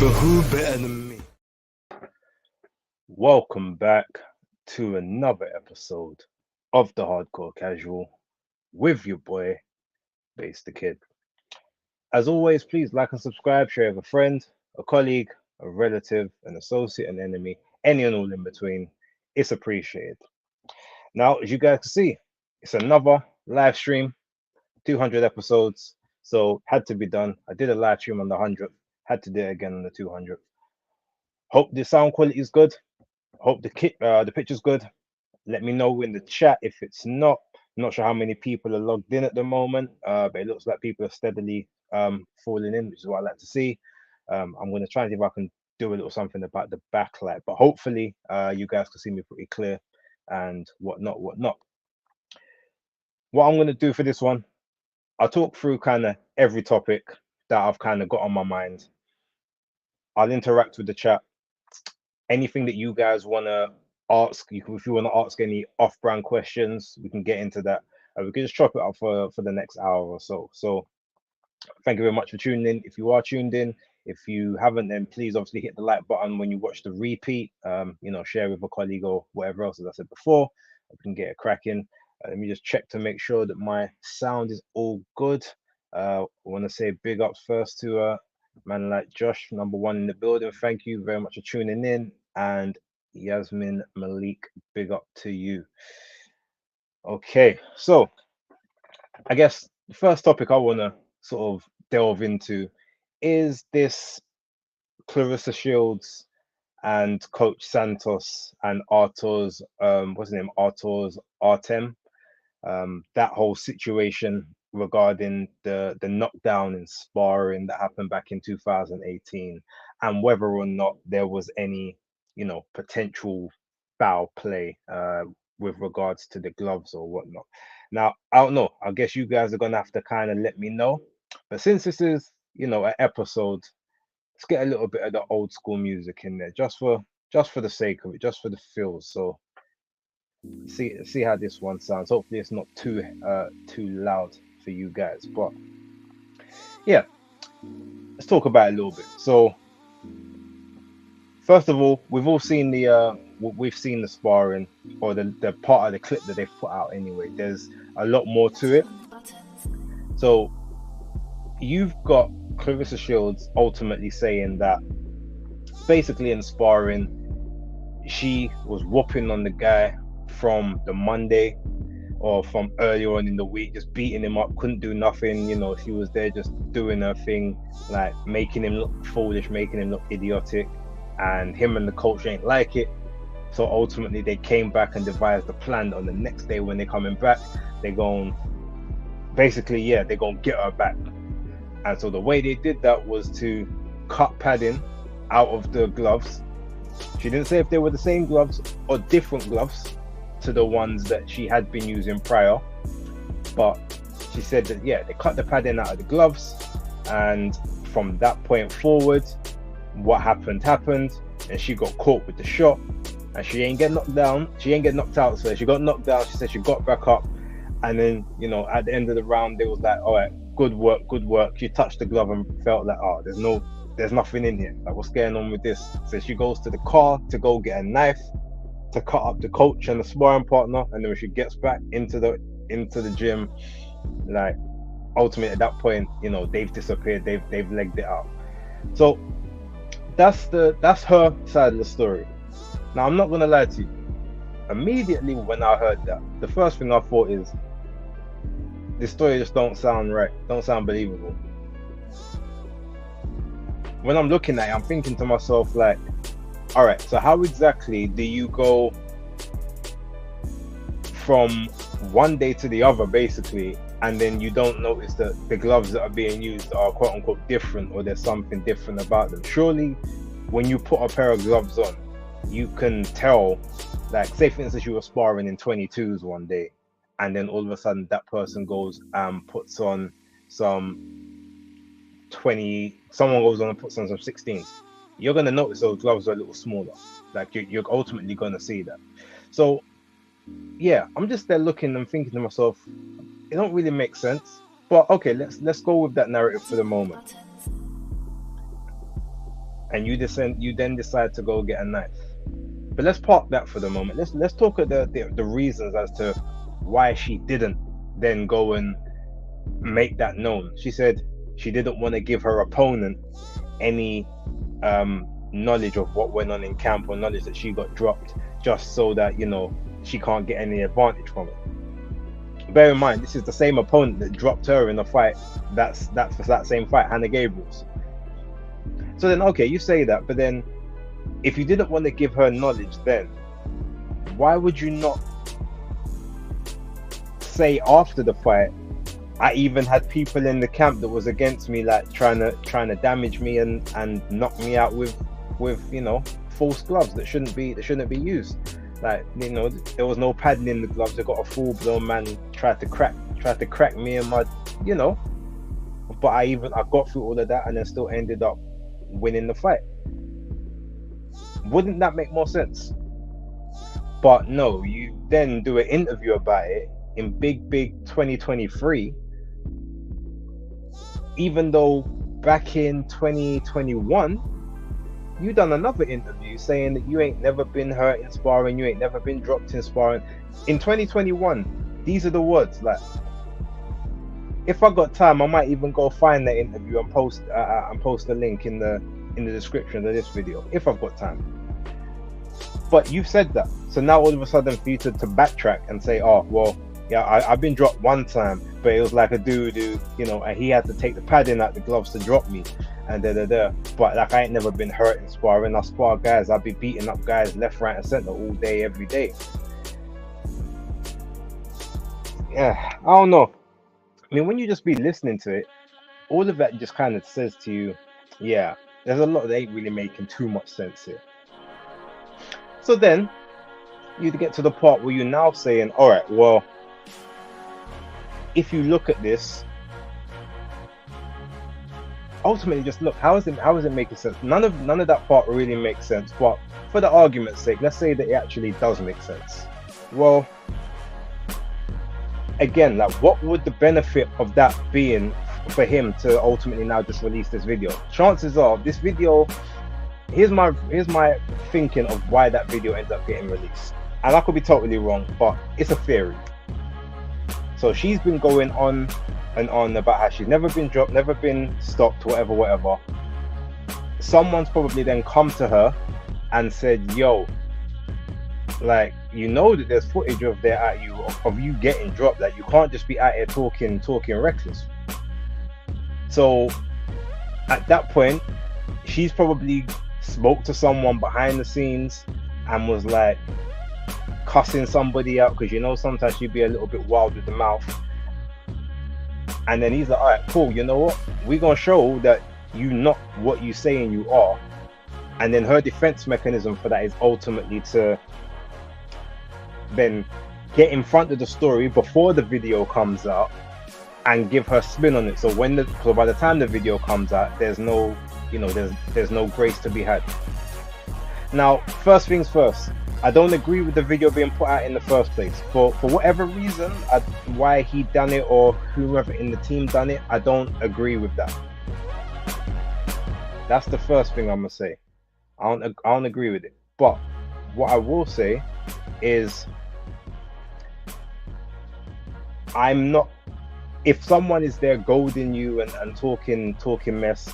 But who better than me? Welcome back to another episode of the Hardcore Casual with your boy, Base the Kid. As always, please like and subscribe, share with a friend, a colleague, a relative, an associate, an enemy, any and all in between. It's appreciated. Now, as you guys can see, it's another live stream, 200 episodes, so had to be done. I did a live stream on the 100th, had to do it again on the 200th. Hope the sound quality is good. Hope the picture's good. Let me know in the chat if it's not. I'm not sure how many people are logged in at the moment, but it looks like people are steadily falling in, which is what I like to see. I'm going to try and see if I can do a little something about the backlight, but hopefully you guys can see me pretty clear and whatnot. What I'm going to do for this one, I'll talk through kind of every topic that I've kind of got on my mind. I'll interact with the chat. Anything that you guys want to ask, if you want to ask any off-brand questions, we can get into that. We can just chop it up for the next hour or so. So thank you very much for tuning in. If you are tuned in, if you haven't, then please obviously hit the like button when you watch the repeat. Share with a colleague or whatever else, as I said before. We can get it cracking. Let me just check to make sure that my sound is all good. I want to say big ups first to man like Josh, number one in the building. Thank you very much for tuning in. And Yasmin Malik, big up to you. Okay, so I guess the first topic I want to sort of delve into is this Claressa Shields and Coach Santos and Artur's, what's his name, Artem, that whole situation regarding the knockdown in sparring that happened back in 2018, and whether or not there was any potential foul play with regards to the gloves or whatnot. Now, I don't know. I guess you guys are gonna have to kind of let me know. But since this is, an episode, let's get a little bit of the old school music in there, just for the sake of it, just for the feels. So see how this one sounds. Hopefully, it's not too loud for you guys. But yeah, let's talk about it a little bit. So first of all, we've seen the sparring or the part of the clip that they've put out anyway. There's a lot more to it. So you've got Claressa Shields ultimately saying that basically in sparring, she was whooping on the guy from the Monday or from earlier on in the week, just beating him up, couldn't do nothing. She was there just doing her thing, like making him look foolish, making him look idiotic, and him and the coach ain't like it. So ultimately they came back and devised a plan on the next day when they're coming back. They're going basically, yeah, they're gonna get her back. And so the way they did that was to cut padding out of the gloves. She didn't say if they were the same gloves or different gloves to the ones that she had been using prior, but she said that, yeah, they cut the padding out of the gloves, and from that point forward, what happened, and she got caught with the shot, and she ain't get knocked down, she ain't get knocked out, so she got knocked down. She said she got back up, and then, at the end of the round, they was like, all right, good work. She touched the glove and felt like, oh, there's nothing in here, like, what's going on with this? So she goes to the car to go get a knife to cut up the coach and the sparring partner, and then when she gets back into the gym, like, ultimately at that point, they've disappeared, they've legged it out. So that's her side of the story. Now, I'm not gonna lie to you, immediately when I heard that, the first thing I thought is, this story just don't sound right, don't sound believable. When I'm looking at it, I'm thinking to myself, like, all right, so how exactly do you go from one day to the other, basically, and then you don't notice that the gloves that are being used are quote unquote different, or there's something different about them? Surely, when you put a pair of gloves on, you can tell, like, say for instance, you were sparring in 22s one day, and then all of a sudden that person goes and puts on someone goes on and puts on some 16s. You're going to notice those gloves are a little smaller. Like, you're ultimately going to see that. So yeah, I'm just there looking and thinking to myself, it don't really make sense. But okay, let's go with that narrative for the moment. and you then decide to go get a knife. But let's park that for the moment. Let's talk at the reasons as to why she didn't then go and make that known. She said she didn't want to give her opponent any knowledge of what went on in camp, or knowledge that she got dropped, just so that, you know, she can't get any advantage from it. Bear in mind, this is the same opponent that dropped her in a fight. That's for that same fight, Hannah Gabriel's. So then, okay, you say that, but then if you didn't want to give her knowledge, then why would you not say after the fight, I even had people in the camp that was against me, like trying to damage me and knock me out with you know, false gloves that shouldn't be used. Like, you know, there was no padding in the gloves. They got a full blown man tried to crack me in my, you know. But I got through all of that and then still ended up winning the fight. Wouldn't that make more sense? But no, you then do an interview about it in big 2023, even though back in 2021 you done another interview saying that you ain't never been hurt in sparring, you ain't never been dropped in sparring. In 2021, these are the words. Like, if I got time, I might even go find that interview and post a link in the description of this video if I've got time. But you've said that, so now all of a sudden for you to backtrack and say, oh well, yeah, I've been dropped one time, but it was like a dude who, you know, and he had to take the padding out the gloves to drop me, and but like I ain't never been hurt in sparring. I spar guys, I'll be beating up guys left, right and center all day, every day. Yeah, I don't know. I mean, when you just be listening to it, all of that just kind of says to you, yeah, there's a lot that ain't really making too much sense here. So then you get to the part where you're now saying, all right, well, if you look at this, ultimately just look, how is it making sense? None of that part really makes sense, but for the argument's sake, let's say that it actually does make sense. Well, again, like, what would the benefit of that being for him to ultimately now just release this video? Chances are this video, here's my thinking of why that video ends up getting released, and I could be totally wrong, but it's a theory. So she's been going on and on about how she's never been dropped, never been stopped, whatever. Someone's probably then come to her and said, yo, like, you know that there's footage of you getting dropped. Like, you can't just be out here talking reckless. So at that point, she's probably spoke to someone behind the scenes and was like cussing somebody out, because, you know, sometimes she'd be a little bit wild with the mouth. And then he's like, all right, cool, you know what, we're gonna show that you not what you saying you are. And then her defense mechanism for that is ultimately to then get in front of the story before the video comes out and give her spin on it. So by the time the video comes out, there's no, you know, there's no grace to be had. Now, first things first, I don't agree with the video being put out in the first place. For whatever reason, why he done it or whoever in the team done it, I don't agree with that. That's the first thing I'm gonna say. I don't agree with it. But what I will say is, I'm not, if someone is there goading you and talking mess,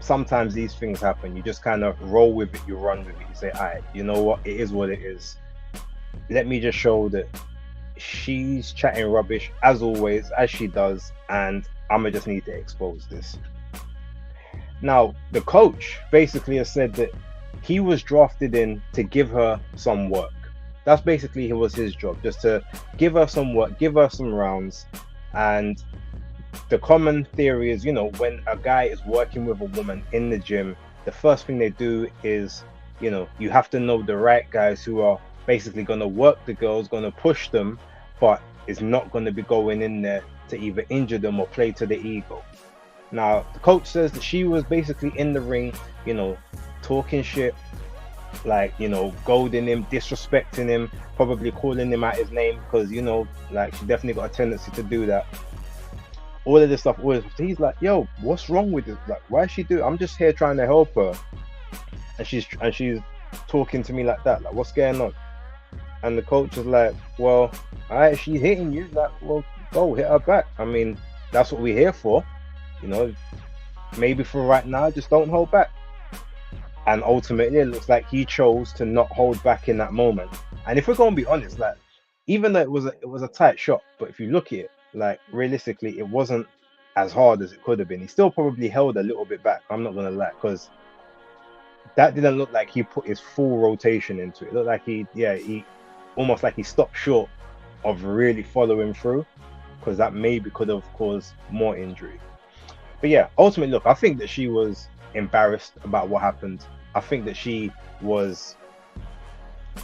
sometimes these things happen. You just kind of roll with it, you run with it, you say, all right, you know what, it is what it is. Let me just show that she's chatting rubbish as always, as she does, and I'ma just need to expose this. Now, the coach basically has said that he was drafted in to give her some work. That's basically was his job, just to give her some work, give her some rounds. And the common theory is, you know, when a guy is working with a woman in the gym, the first thing they do is, you know, you have to know the right guys who are basically going to work the girls, going to push them, but is not going to be going in there to either injure them or play to the ego. Now, the coach says that she was basically in the ring, you know, talking shit, like, you know, goading him, disrespecting him, probably calling him out his name, because, you know, like, she definitely got a tendency to do that. All of this stuff, he's like, yo, what's wrong with this? Like, why is she doing? I'm just here trying to help her. and she's talking to me like that. Like, what's going on? And the coach is like, well, all right, she's hitting you. Like, well, go hit her back. I mean, that's what we're here for. You know, maybe for right now, just don't hold back. And ultimately, it looks like he chose to not hold back in that moment. And if we're gonna be honest, like, even though it was a tight shot, but if you look at it, like realistically, it wasn't as hard as it could have been. He still probably held a little bit back. I'm not gonna lie, because that didn't look like he put his full rotation into it. It looked like he almost like he stopped short of really following through, because that maybe could have caused more injury. But yeah, ultimately, look, I think that she was embarrassed about what happened. I think that she was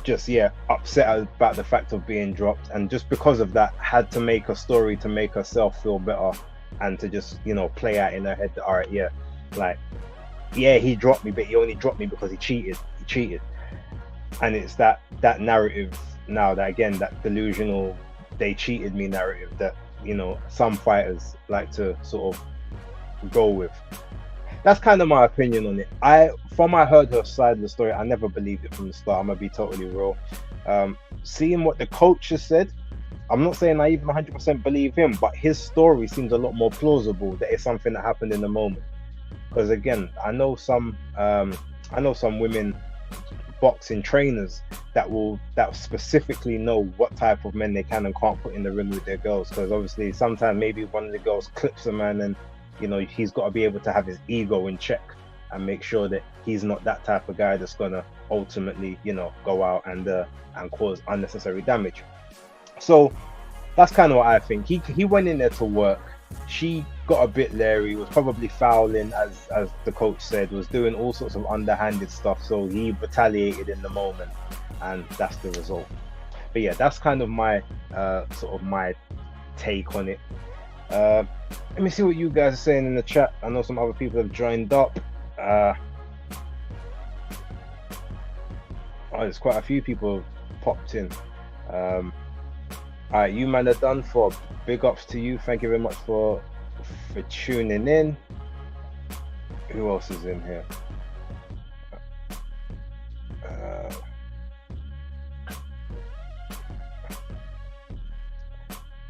just, yeah, upset about the fact of being dropped, and just because of that, had to make a story to make herself feel better, and to just, play out in her head that, all right, yeah, like, yeah, he dropped me, but he only dropped me because he cheated. He cheated. And it's that narrative now, that again, that delusional they cheated me narrative that, some fighters like to sort of go with. That's kind of my opinion on it. I heard her side of the story, I never believed it from the start. I'm gonna be totally real. Seeing what the coach has said, I'm not saying I even 100% believe him, but his story seems a lot more plausible that it's something that happened in the moment. Because again, I know some women boxing trainers that specifically know what type of men they can and can't put in the ring with their girls. Because obviously, sometimes maybe one of the girls clips a man, and he's got to be able to have his ego in check and make sure that he's not that type of guy that's gonna ultimately, go out and cause unnecessary damage. So that's kind of what I think. He went in there to work. She got a bit leery, was probably fouling, as the coach said, was doing all sorts of underhanded stuff. So he retaliated in the moment, and that's the result. But yeah, that's kind of my sort of my take on it. Uh, Let me see what you guys are saying in the chat. I know some other people have joined up. Uh, oh, there's quite a few people have popped in. Um, all right, you man are done for. Big ups to you. Thank you very much for tuning in. Who else is in here? Uh,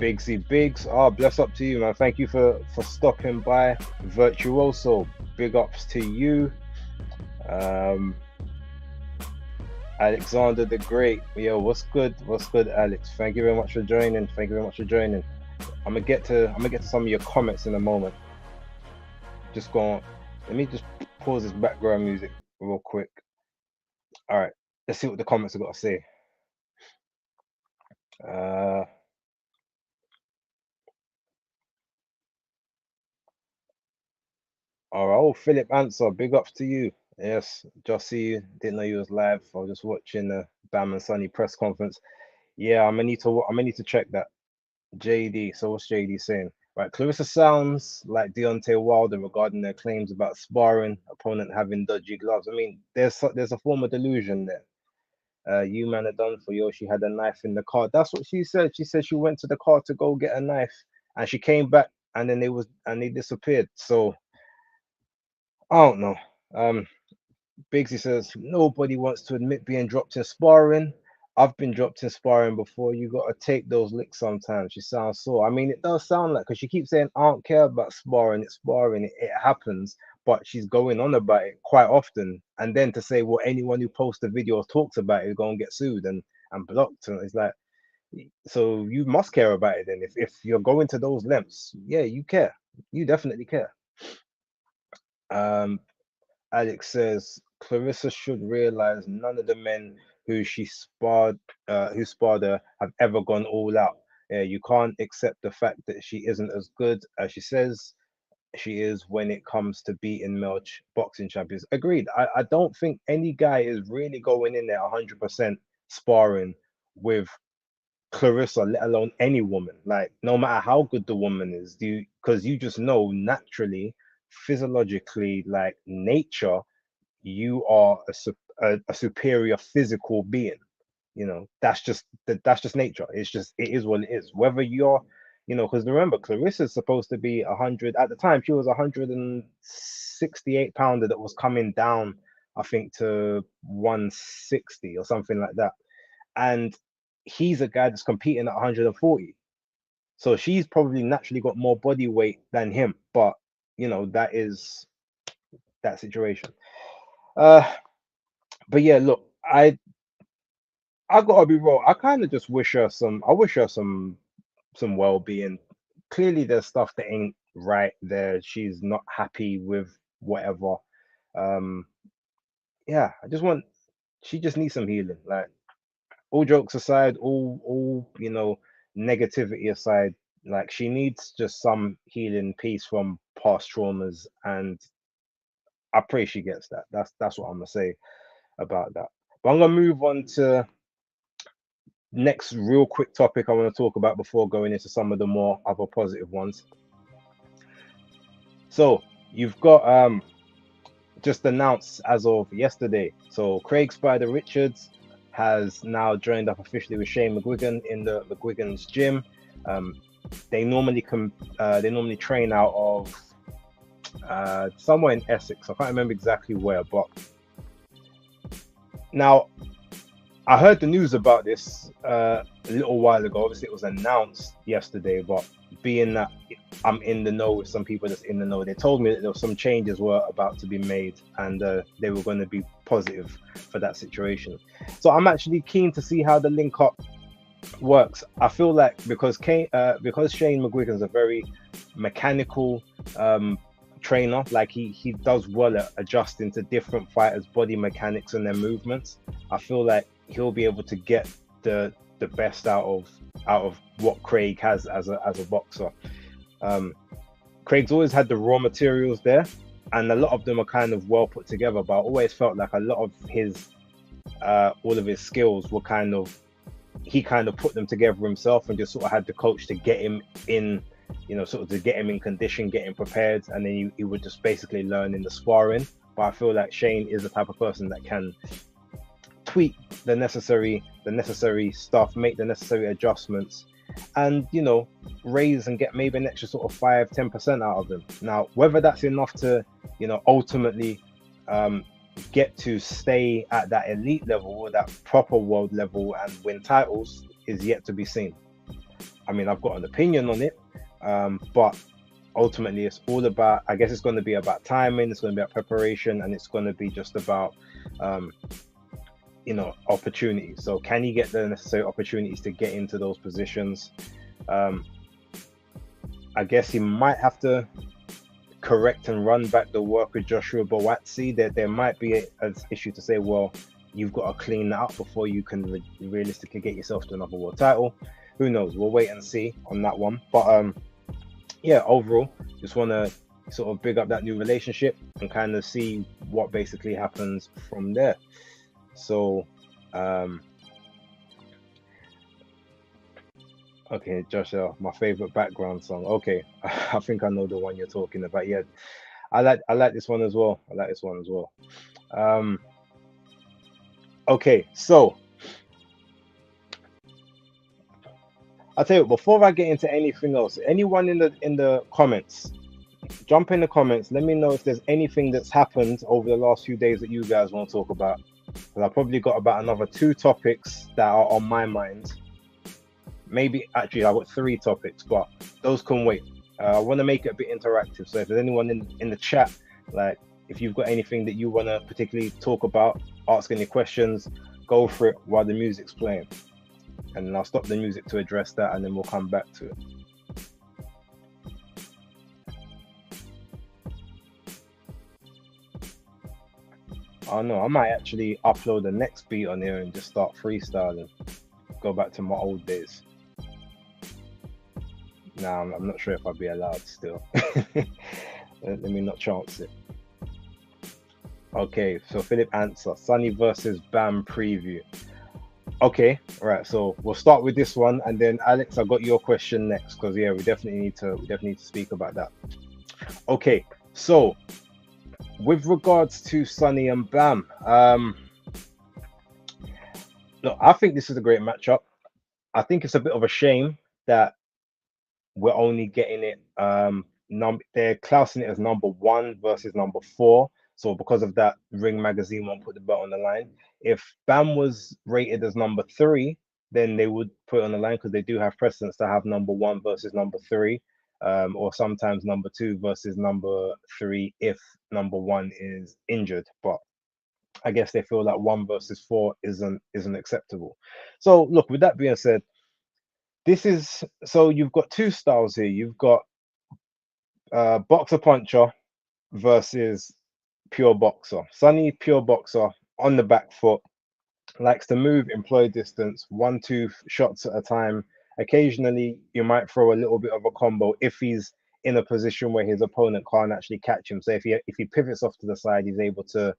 Bigsy Biggs. Oh, bless up to you, man. Thank you for stopping by. Virtuoso. Big ups to you. Um, Alexander the Great. Yo, what's good? What's good, Alex? Thank you very much for joining. Thank you very much for joining. I'm gonna get to some of your comments in a moment. Just go on. Let me just pause this background music real quick. All right. Let's see what the comments have got to say. Uh, all right. Oh, Philip Answer. Big ups to you. Yes, just see you. Didn't know you was live. I was just watching the Bam and Sunny press conference. Yeah, I'm gonna need to check that. JD. So what's JD saying? Right, Clarissa sounds like Deontay Wilder regarding their claims about sparring opponent having dodgy gloves. I mean, there's a form of delusion there. You man are done for you. She had a knife in the car. That's what she said. She said she went to the car to go get a knife, and she came back, and then they disappeared. So I don't know. Um, Biggsy says nobody wants to admit being dropped in sparring. I've been dropped in sparring before. You got to take those licks sometimes. She sounds sore. I mean, it does sound like, because she keeps saying, I don't care about sparring. It's sparring. It happens. But she's going on about it quite often. And then to say, well, anyone who posts a video or talks about it is going to get sued and blocked. And it's like, so you must care about it then. If you're going to those lengths, yeah, you care. You definitely care. Um, Alex says Clarissa should realize none of the men who sparred her, have ever gone all out. Yeah, you can't accept the fact that she isn't as good as she says she is when it comes to beating boxing champions. Agreed. I don't think any guy is really going in there 100% sparring with Clarissa, let alone any woman. Like, no matter how good the woman is, because you just know naturally, physiologically, like nature, you are a superior physical being. That's just nature. It is what it is. Whether you're, because remember, Clarissa's supposed to be 100 at the time. She was 168 pounder that was coming down. I think, to 160 or something like that. And he's a guy that's competing at 140. So she's probably naturally got more body weight than him. But that is that situation. Uh, but yeah, look, I gotta be real. I kind of just wish her some. I wish her some well-being. Clearly, there's stuff that ain't right there. She's not happy with whatever. Um, yeah, I just want. She just needs some healing. Like, all jokes aside, all negativity aside, like, she needs just some healing piece from past traumas, and I pray she gets that. That's what I'm gonna say about that. But I'm gonna move on to next real quick topic I want to talk about before going into some of the more other positive ones. So you've got just announced as of yesterday. So Craig Spider Richards has now joined up officially with Shane McGuigan in the McGuigan's gym. Um, they normally train out of somewhere in Essex. I can't remember exactly where, but now I heard the news about this a little while ago. Obviously, it was announced yesterday, but being that I'm in the know with some people that's in the know, they told me that there were some changes were about to be made, and they were going to be positive for that situation. So I'm actually keen to see how the link up works. I feel like because Shane McGuigan's a very mechanical trainer, like he does well at adjusting to different fighters' body mechanics and their movements. I feel like he'll be able to get the best out of what Craig has as a boxer. Craig's always had the raw materials there, and a lot of them are kind of well put together. But I always felt like a lot of his all of his skills were he kind of put them together himself, and just sort of had the coach to get him in, sort of to get him in condition, get him prepared, and then he would just basically learn in the sparring. But I feel like Shane is the type of person that can tweak the necessary stuff, make the necessary adjustments, and raise and get maybe an extra sort of 5-10% out of them. Now, whether that's enough to ultimately get to stay at that elite level or that proper world level and win titles is yet to be seen. I mean, I've got an opinion on it, but ultimately it's all about, I guess it's going to be about timing, it's going to be about preparation, and it's going to be just about opportunities. So can he get the necessary opportunities to get into those positions? I guess he might have to correct and run back the work with Joshua Boatsi. There might be an issue to say, well, you've got to clean that up before you can realistically get yourself to another world title. Who knows? We'll wait and see on that one. But yeah, overall, just want to sort of big up that new relationship and kind of see what basically happens from there. So okay, Joshua, my favorite background song. Okay, I think I know the one you're talking about. Yeah, I like this one as well. I like this one as well. Okay, so I'll tell you, before I get into anything else, anyone in the comments, jump in the comments. Let me know if there's anything that's happened over the last few days that you guys want to talk about. Because I've probably got about another 2 topics that are on my mind. Maybe actually I've got 3 topics, but those can wait. I want to make it a bit interactive. So if there's anyone in the chat, like if you've got anything that you want to particularly talk about, ask any questions, go for it while the music's playing. And then I'll stop the music to address that, and then we'll come back to it. Oh no, I might actually upload the next beat on here and just start freestyling. Go back to my old days. Nah, I'm not sure if I'll be allowed still. Let me not chance it. Okay, so Philip answer, Sunny versus Bam preview. Okay, right. So we'll start with this one, and then Alex, I got your question next, because yeah, we definitely need to speak about that. Okay, so with regards to Sunny and Bam, look, I think this is a great matchup. I think it's a bit of a shame that we're only getting it. They're classing it as number 1 versus number 4. So because of that, Ring Magazine won't put the belt on the line. If Bam was rated as number three, then they would put it on the line because they do have precedence to have number one versus number three, or sometimes number two versus number three if number one is injured. But I guess they feel that one versus four isn't acceptable. So look, with that being said, this is so you've got two styles here. You've got boxer puncher versus pure boxer. Sunny, pure boxer on the back foot, likes to move, employ distance, one, two shots at a time. Occasionally, you might throw a little bit of a combo if he's in a position where his opponent can't actually catch him. So if he pivots off to the side, he's able to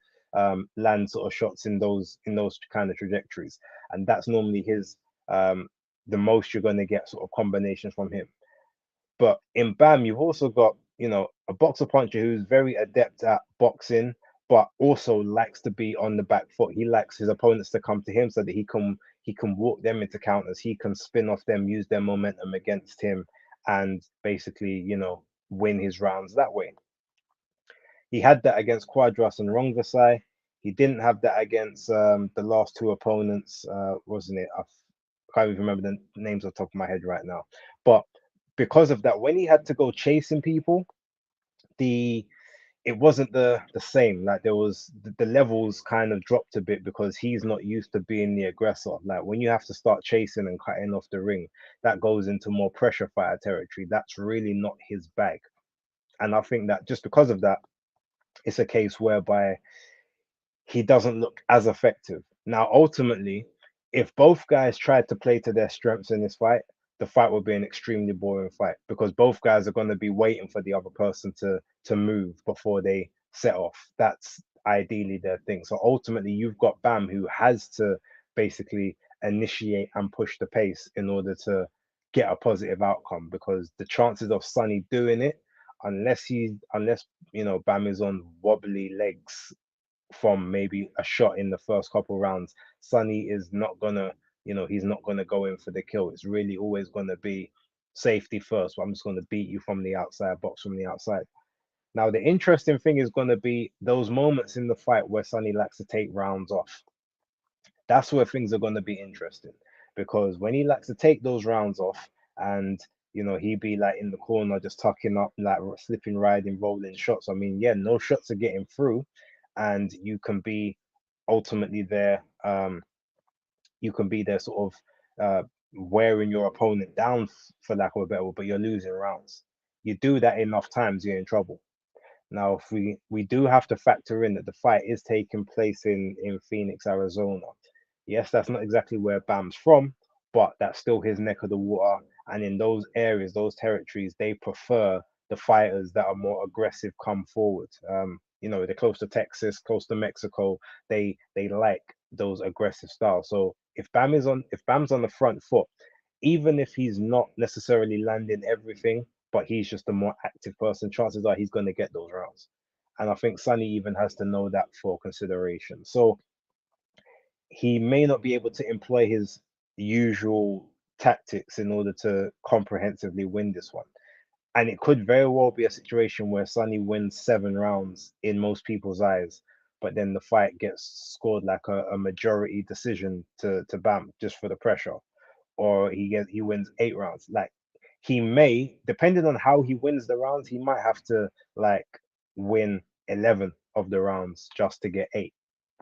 land sort of shots in those kind of trajectories, and that's normally his the most you're going to get sort of combinations from him. But in Bam, you've also got, a boxer puncher who's very adept at boxing, but also likes to be on the back foot. He likes his opponents to come to him so that he can walk them into counters. He can spin off them, use their momentum against him, and basically, win his rounds that way. He had that against Quadras and Rongvisai. He didn't have that against the last two opponents, wasn't it? I can't even remember the names off the top of my head right now. But because of that, when he had to go chasing people, the it wasn't the same. Like there was the levels kind of dropped a bit because he's not used to being the aggressor. Like when you have to start chasing and cutting off the ring, that goes into more pressure fighter territory. That's really not his bag. And I think that just because of that, it's a case whereby he doesn't look as effective. Now, ultimately, if both guys tried to play to their strengths in this fight, the fight would be an extremely boring fight because both guys are going to be waiting for the other person to move before they set off. That's ideally their thing. So ultimately, you've got Bam who has to basically initiate and push the pace in order to get a positive outcome because the chances of Sonny doing it, unless Bam is on wobbly legs from maybe a shot in the first couple rounds, Sonny is not gonna, he's not gonna go in for the kill. It's really always gonna be safety first. But I'm just gonna beat you from the outside, box from the outside. Now the interesting thing is gonna be those moments in the fight where Sonny likes to take rounds off. That's where things are going to be interesting because when he likes to take those rounds off and he be like in the corner just tucking up like slipping riding rolling shots, I mean, yeah, no shots are getting through and ultimately there you can be there sort of wearing your opponent down, for lack of a better word, but you're losing rounds. You do that enough times, you're in trouble. Now, if we do have to factor in that the fight is taking place in Phoenix, Arizona. Yes, that's not exactly where Bam's from, but that's still his neck of the water. And in those areas, those territories, they prefer the fighters that are more aggressive come forward. They're close to Texas, close to Mexico. They like those aggressive styles. So if Bam's on the front foot, even if he's not necessarily landing everything, but he's just a more active person, chances are he's going to get those rounds. And I think Sonny even has to know that for consideration. So he may not be able to employ his usual tactics in order to comprehensively win this one. And it could very well be a situation where Sonny wins 7 rounds in most people's eyes, but then the fight gets scored like a majority decision to Bam just for the pressure, or he wins 8 rounds. Like he may, depending on how he wins the rounds, he might have to like win 11 of the rounds just to get 8,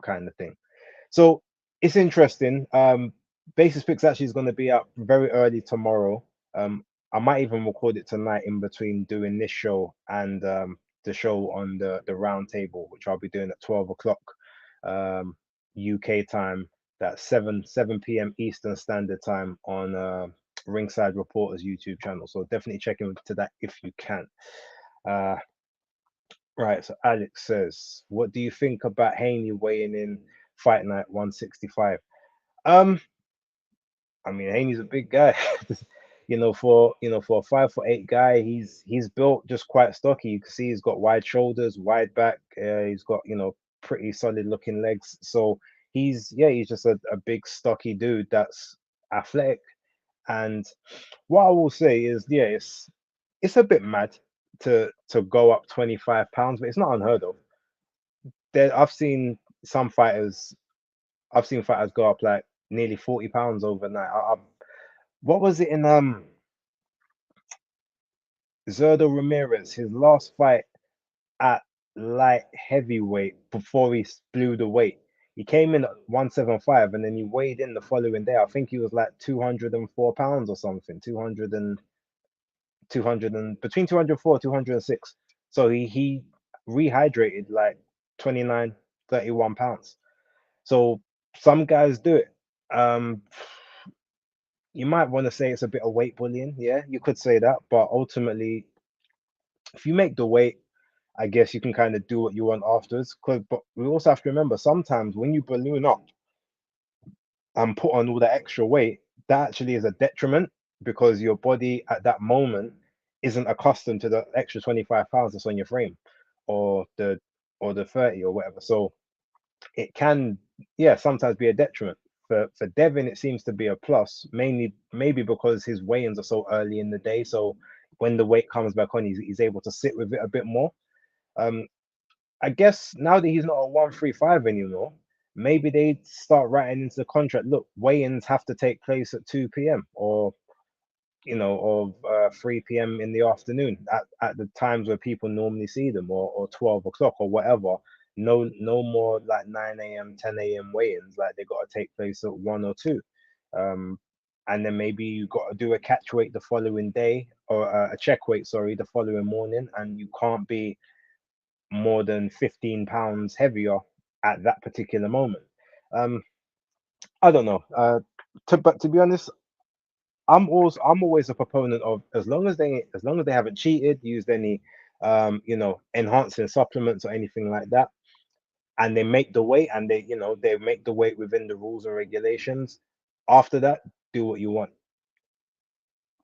kind of thing. So it's interesting. Basis Picks actually is going to be out very early tomorrow. I might even record it tonight in between doing this show and the show on the round table, which I'll be doing at 12 o'clock UK time. That's 7 p.m. Eastern Standard Time on Ringside Reporters YouTube channel. So definitely check into that if you can. Uh, right. So Alex says, what do you think about Haney weighing in Fight Night 165? I mean, Haney's a big guy. For a 5'8" guy, he's built just quite stocky. You can see he's got wide shoulders, wide back. He's got pretty solid looking legs. So he's just a big stocky dude that's athletic. And what I will say is, yeah, it's a bit mad to go up 25 pounds, but it's not unheard of. I've seen some fighters. I've seen fighters go up like nearly 40 pounds overnight. What was it in Zerdo Ramirez? His last fight at light heavyweight before he blew the weight. He came in at 175 and then he weighed in the following day. I think he was like 204 pounds or something, 200 and between 204 206. So he rehydrated like 29, 31 pounds. So some guys do it. Um, you might want to say it's a bit of weight bullying. Yeah, you could say that, but ultimately, if you make the weight, I guess you can kind of do what you want afterwards. But we also have to remember sometimes when you balloon up and put on all that extra weight, that actually is a detriment because your body at that moment isn't accustomed to the extra 25 pounds that's on your frame or the 30 or whatever. So it can, yeah, sometimes be a detriment. For Devin, it seems to be a plus, mainly maybe because his weigh-ins are so early in the day. So when the weight comes back on, he's able to sit with it a bit more. Um, I guess now that he's not a 135 anymore, maybe they start writing into the contract. Look, weigh-ins have to take place at 2 p.m. or 3 p.m. in the afternoon at the times where people normally see them, or 12 o'clock or whatever. No more like 9 a.m., 10 a.m. weigh-ins. Like they got to take place at 1 or 2. And then maybe you got to do a catch weight the following day or a check weight, sorry, the following morning, and you can't be more than 15 pounds heavier at that particular moment. Um, I don't know. But to be honest, I'm always a proponent of as long as they haven't cheated, used any enhancing supplements or anything like that, and they make the weight and they make the weight within the rules and regulations. After that, do what you want.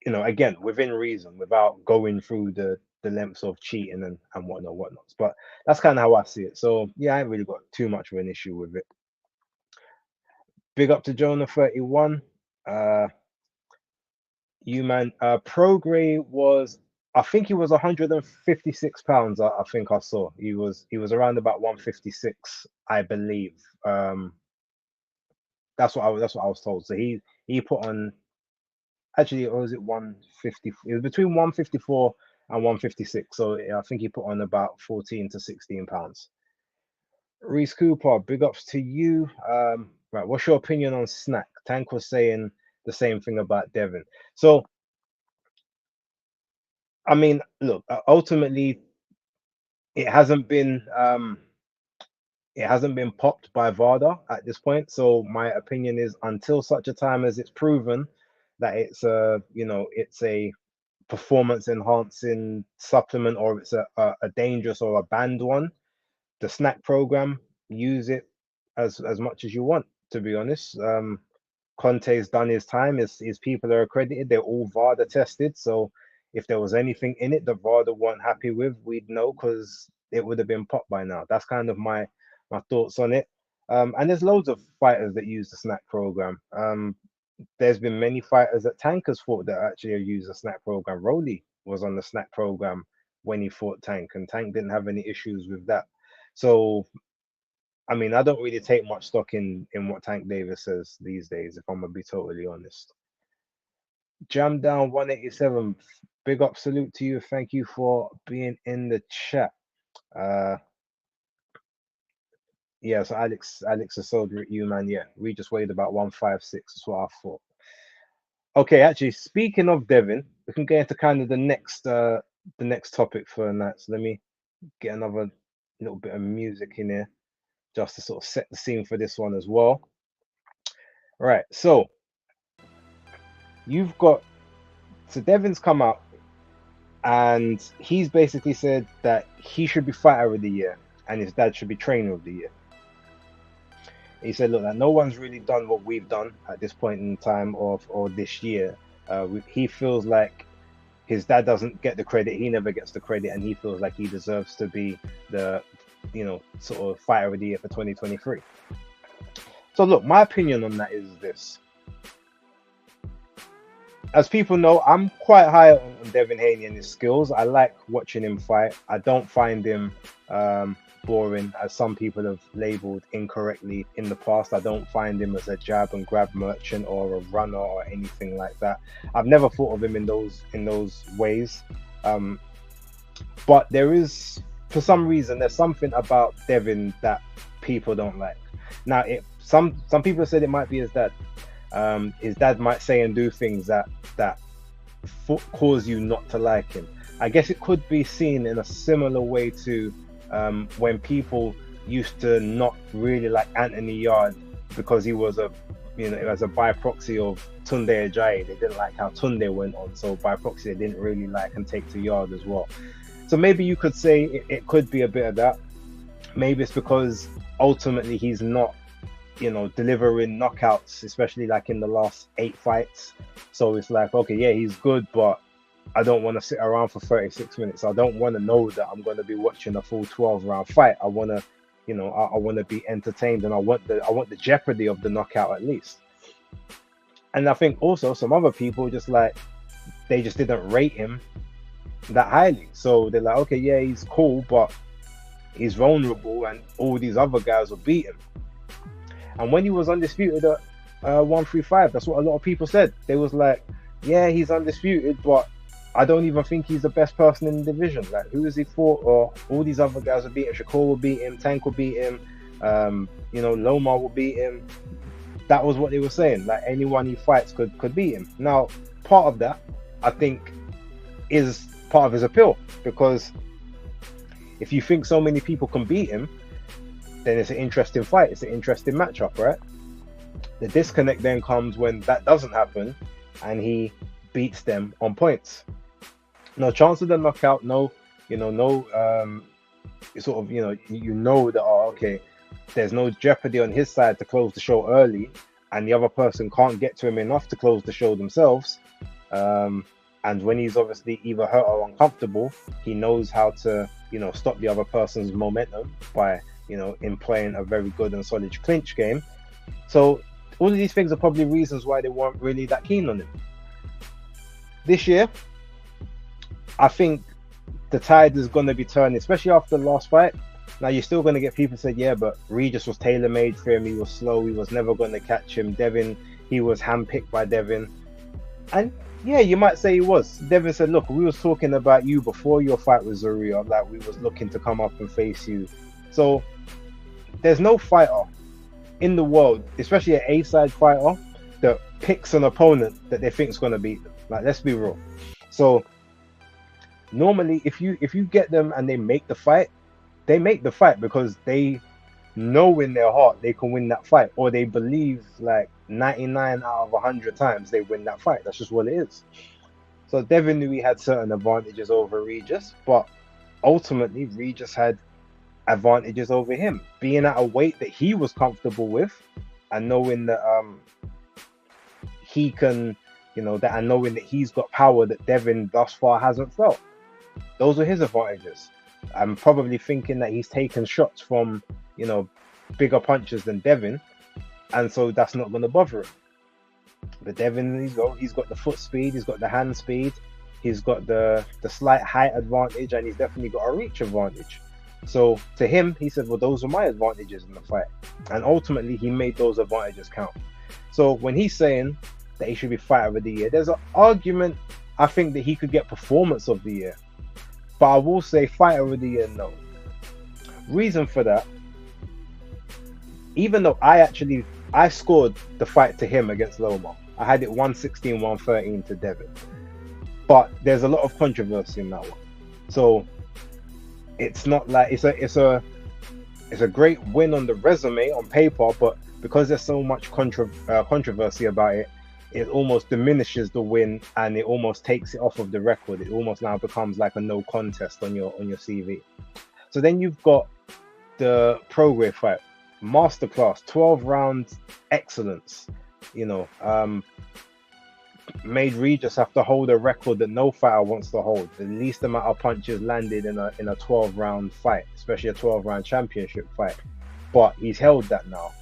Again, within reason, without going through the lengths of cheating and whatnot. But that's kind of how I see it. So yeah, I ain't really got too much of an issue with it. Big up to Jonah 31. You man, Progray was, I think he was 156 pounds. I think I saw he was around about 156, I believe. That's what I was told. So he put on, actually, or was it 150? It was between 154 and 156. So yeah, I think he put on about 14 to 16 pounds. Reese Cooper, big ups to you. Right, what's your opinion on Snack? Tank was saying the same thing about Devin. So I mean, look, ultimately, it hasn't been um, it hasn't been popped by VADA at this point. So my opinion is until such a time as it's proven that it's a performance enhancing supplement, or it's a dangerous or a banned one, the snack program, use it as much as you want, to be honest. Conte's done his time. His people are accredited. They're all VADA tested. So if there was anything in it that VADA weren't happy with, we'd know because it would have been popped by now. That's kind of my thoughts on it. And there's loads of fighters that use the snack program. There's been many fighters that Tank has fought that actually use the snack program. Rolly was on the snack program when he fought Tank, and Tank didn't have any issues with that. So I mean, I don't really take much stock in what Tank Davis says these days, if I'm gonna be totally honest. Jam down 187. Big up salute to you. Thank you for being in the chat. Uh yeah, so Alex is sold you, man. Yeah, we just weighed about 156. That's what I thought. Okay, actually, speaking of Devin, we can get into kind of the next topic for tonight. So let me get another little bit of music in here just to sort of set the scene for this one as well. Right, so you've got so Devin's come out and he's basically said that he should be fighter of the year and his dad should be trainer of the year. He said, look, that no one's really done what we've done at this point in time or this year. He feels like his dad doesn't get the credit. He never gets the credit, and he feels like he deserves to be the, sort of fighter of the year for 2023. So look, my opinion on that is this. As people know, I'm quite high on Devin Haney and his skills. I like watching him fight. I don't find him boring, as some people have labeled incorrectly in the past. I don't find him as a jab and grab merchant or a runner or anything like that. I've never thought of him in those ways. But there is, for some reason, there's something about Devin that people don't like. Now, some people said it might be his dad. His dad might say and do things that cause you not to like him. I guess it could be seen in a similar way to when people used to not really like Anthony Yard because he was as a by proxy of Tunde Ajayi. They didn't like how Tunde went on, so by proxy they didn't really like and take to Yard as well. So maybe you could say it could be a bit of that. Maybe it's because ultimately he's not, delivering knockouts, especially like in the last 8 fights. So it's like, okay, yeah, he's good, but I don't want to sit around for 36 minutes. I don't want to know that I'm going to be watching a full 12-round fight. I want to, I want to be entertained, and I want the jeopardy of the knockout at least. And I think also some other people they just didn't rate him that highly. So they're like, okay, yeah, he's cool, but he's vulnerable, and all these other guys will beat him. And when he was undisputed at 135, that's what a lot of people said. They was like, yeah, he's undisputed, but I don't even think he's the best person in the division. Like, who is he for? Or all these other guys will beat him. Shakur will beat him. Tank will beat him. Lomar will beat him. That was what they were saying. Like, anyone he fights could beat him. Now, part of that, I think, is part of his appeal, because if you think so many people can beat him, then it's an interesting fight. It's an interesting matchup, right? The disconnect then comes when that doesn't happen and he beats them on points. No chance of the knockout, okay, there's no jeopardy on his side to close the show early, and the other person can't get to him enough to close the show themselves. And when he's obviously either hurt or uncomfortable, he knows how to, stop the other person's momentum by, in playing a very good and solid clinch game. So all of these things are probably reasons why they weren't really that keen on him. This year, I think the tide is going to be turning, especially after the last fight. Now, you're still going to get people say, yeah, but Regis was tailor-made for him. He was slow. He was never going to catch him. Devin, he was handpicked by Devin. And yeah, you might say he was. Devin said, look, we was talking about you before your fight with Zorrillo. Like, we was looking to come up and face you. So there's no fighter in the world, especially an A-side fighter, that picks an opponent that they think is going to beat them. Like, let's be real. So normally, if you get them and they make the fight because they know in their heart they can win that fight, or they believe like 99 out of 100 times they win that fight. That's just what it is. So Devin knew he had certain advantages over Regis, but ultimately Regis had advantages over him, being at a weight that he was comfortable with, and knowing that he can, and knowing that he's got power that Devin thus far hasn't felt. Those are his advantages. I'm probably thinking that he's taken shots from, bigger punches than Devin, and so that's not going to bother him. But Devin, he's got the foot speed, he's got the hand speed, he's got the slight height advantage, and he's definitely got a reach advantage. So to him, he said, well, those are my advantages in the fight. And ultimately, he made those advantages count. So when he's saying that he should be fighter of the year, there's an argument, I think, that he could get performance of the year. But I will say fighter of the year, no. Reason for that, even though I scored the fight to him against Lomar. I had it 116-113 to Devin. But there's a lot of controversy in that one. So it's not like it's a great win on the resume on paper, but because there's so much controversy about it, it almost diminishes the win, and it almost takes it off of the record. It almost now becomes like a no contest on your CV. So then you've got the Prograis fight, masterclass, 12 rounds excellence. Made Regis have to hold a record that no fighter wants to hold. The least amount of punches landed in a 12-round fight, especially a 12-round championship fight. But he's held that now.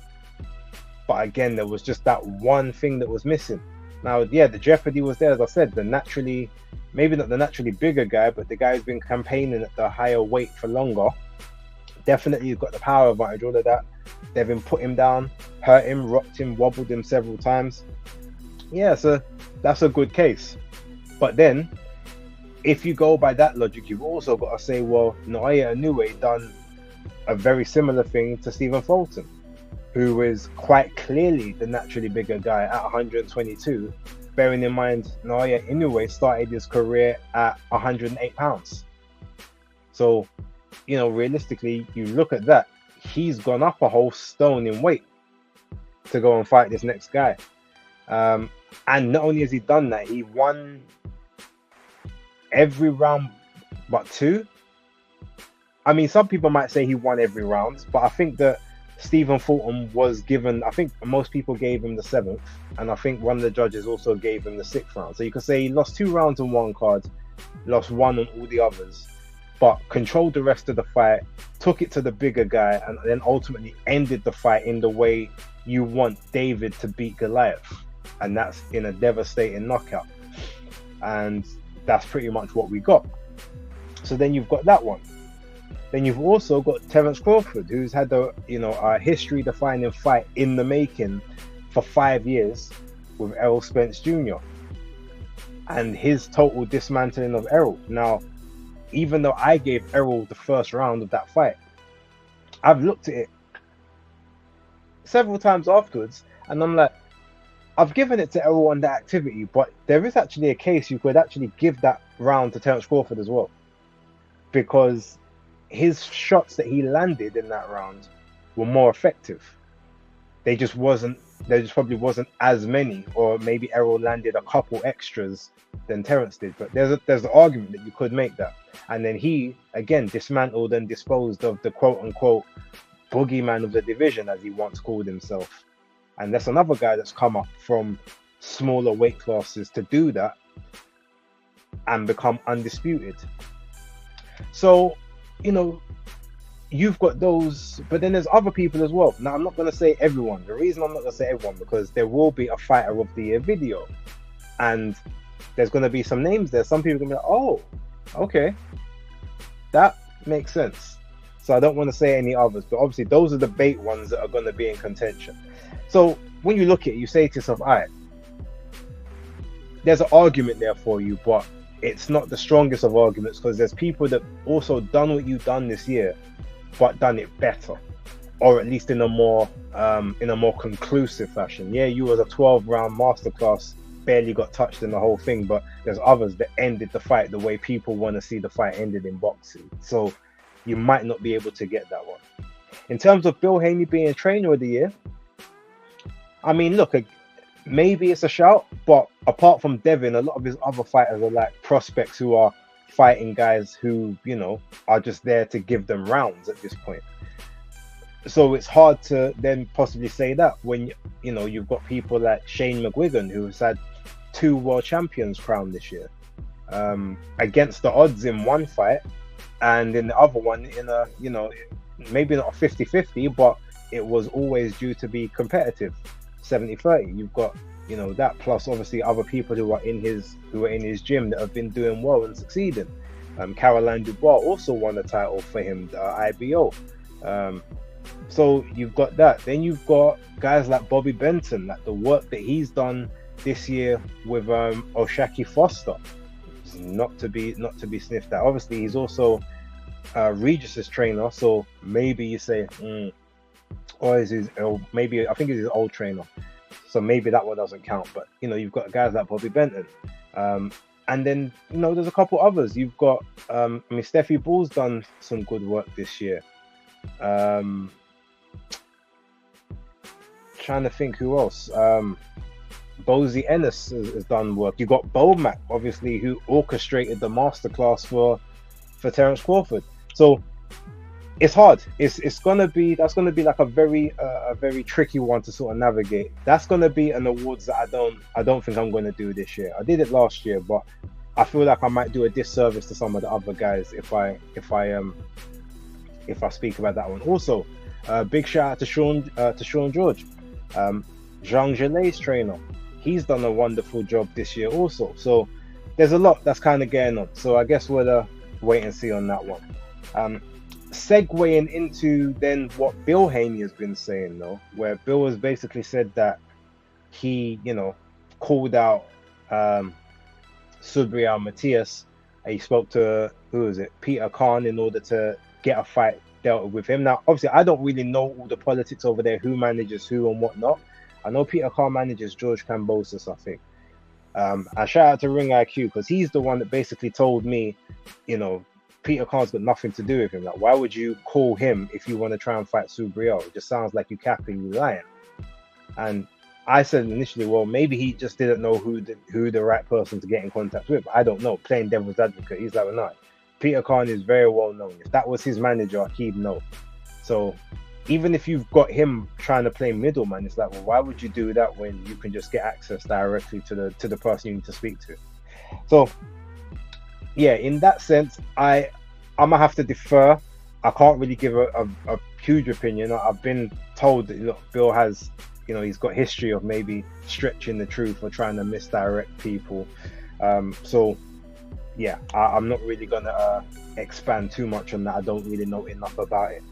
But again, there was just that one thing that was missing. Now, yeah, the jeopardy was there, as I said. Maybe not the naturally bigger guy, but the guy who's been campaigning at the higher weight for longer, Definitely you've got the power advantage, all of that. Devin put him down, hurt him, rocked him, wobbled him several times. Yeah, so that's a good case. But then, if you go by that logic, you've also got to say, well, Naoya Inoue done a very similar thing to Stephen Fulton, who is quite clearly the naturally bigger guy at 122. Bearing in mind, Naoya Inoue started his career at 108 pounds. So, realistically, you look at that, he's gone up a whole stone in weight to go and fight this next guy. And not only has he done that, he won every round but 2. I mean, some people might say he won every round, but I think that Stephen Fulton was given, I think most people gave him the 7th, and I think one of the judges also gave him the 6th round. So you could say he lost 2 rounds on one card, lost 1 on all the others, but controlled the rest of the fight, took it to the bigger guy, and then ultimately ended the fight in the way you want David to beat Goliath, and that's in a devastating knockout. And that's pretty much what we got. So then you've got that one. Then you've also got Terence Crawford, who's had a history-defining fight in the making for 5 years with Errol Spence Jr. and his total dismantling of Errol. Now, even though I gave Errol the first round of that fight, I've looked at it several times afterwards, and I'm like, I've given it to Errol on that activity, but there is actually a case you could actually give that round to Terence Crawford as well, because his shots that he landed in that round were more effective. There just probably wasn't as many, or maybe Errol landed a couple extras than Terence did. But there's an argument that you could make that. And then he again dismantled and disposed of the quote unquote boogeyman of the division, as he once called himself. And that's another guy that's come up from smaller weight classes to do that and become undisputed. So, you've got those, but then there's other people as well. Now, I'm not going to say everyone. The reason I'm not going to say everyone, because there will be a Fighter of the Year video, and there's going to be some names there. Some people are going to be like, oh, okay, that makes sense. So I don't want to say any others, but obviously those are the bait ones that are going to be in contention. So when you look at it, you say to yourself, all right, there's an argument there for you, but it's not the strongest of arguments, because there's people that also done what you've done this year, but done it better, or at least in a more conclusive fashion. Yeah, you was a 12-round masterclass, barely got touched in the whole thing, but there's others that ended the fight the way people want to see the fight ended in boxing. So you might not be able to get that one. In terms of Bill Haney being Trainer of the Year, I mean, look, maybe it's a shout, but apart from Devin, a lot of his other fighters are like prospects who are fighting guys who, are just there to give them rounds at this point. So it's hard to then possibly say that when, you've got people like Shane McGuigan, who's had 2 world champions crowned this year, against the odds in one fight, and in the other one in a, maybe not a 50-50, but it was always due to be competitive, 70-30. You've got that, plus obviously other people who are in his gym that have been doing well and succeeding. Caroline Dubois also won a title for him, the IBO. So you've got that. Then you've got guys like Bobby Benton, like the work that he's done this year with Oshaki Foster, not to be sniffed at. Obviously he's also Regis's trainer, so maybe you say, or is his, or maybe I think it's his old trainer. So maybe that one doesn't count, but you've got guys like Bobby Benton, and then there's a couple others. You've got Steffi Bull's done some good work this year. Trying to think who else. Bozy Ennis has done work. You've got Bomac, obviously, who orchestrated the masterclass for Terence Crawford. So it's hard. That's gonna be like a very tricky one to sort of navigate. That's gonna be an awards that I don't think I'm gonna do this year. I did it last year, but I feel like I might do a disservice to some of the other guys if I speak about that one. Also, big shout out to Sean George, Jean Gelay's trainer. He's done a wonderful job this year also. So there's a lot that's kind of going on. So I guess we'll wait and see on that one. segueing into then what Bill Haney has been saying, though, where Bill has basically said that he, called out Subriel Matias. He spoke to, who is it, Peter Khan, in order to get a fight dealt with him. Now, obviously, I don't really know all the politics over there, who manages who and whatnot. I know Peter Khan manages George Kambosos, I think. And shout out to Ring IQ, because he's the one that basically told me, Peter Khan's got nothing to do with him. Like, why would you call him if you want to try and fight Subriel? It just sounds like you capping, you lying. And I said initially, well, maybe he just didn't know who the right person to get in contact with. I don't know. Playing devil's advocate, he's like, well, no. Peter Khan is very well known. If that was his manager, he'd know. So even if you've got him trying to play middleman, it's like, well, why would you do that when you can just get access directly to the person you need to speak to? So yeah, in that sense, I'm gonna have to defer. I can't really give a huge opinion. I've been told that Bill has, he's got history of maybe stretching the truth or trying to misdirect people. So yeah, I'm not really gonna expand too much on that. I don't really know enough about it.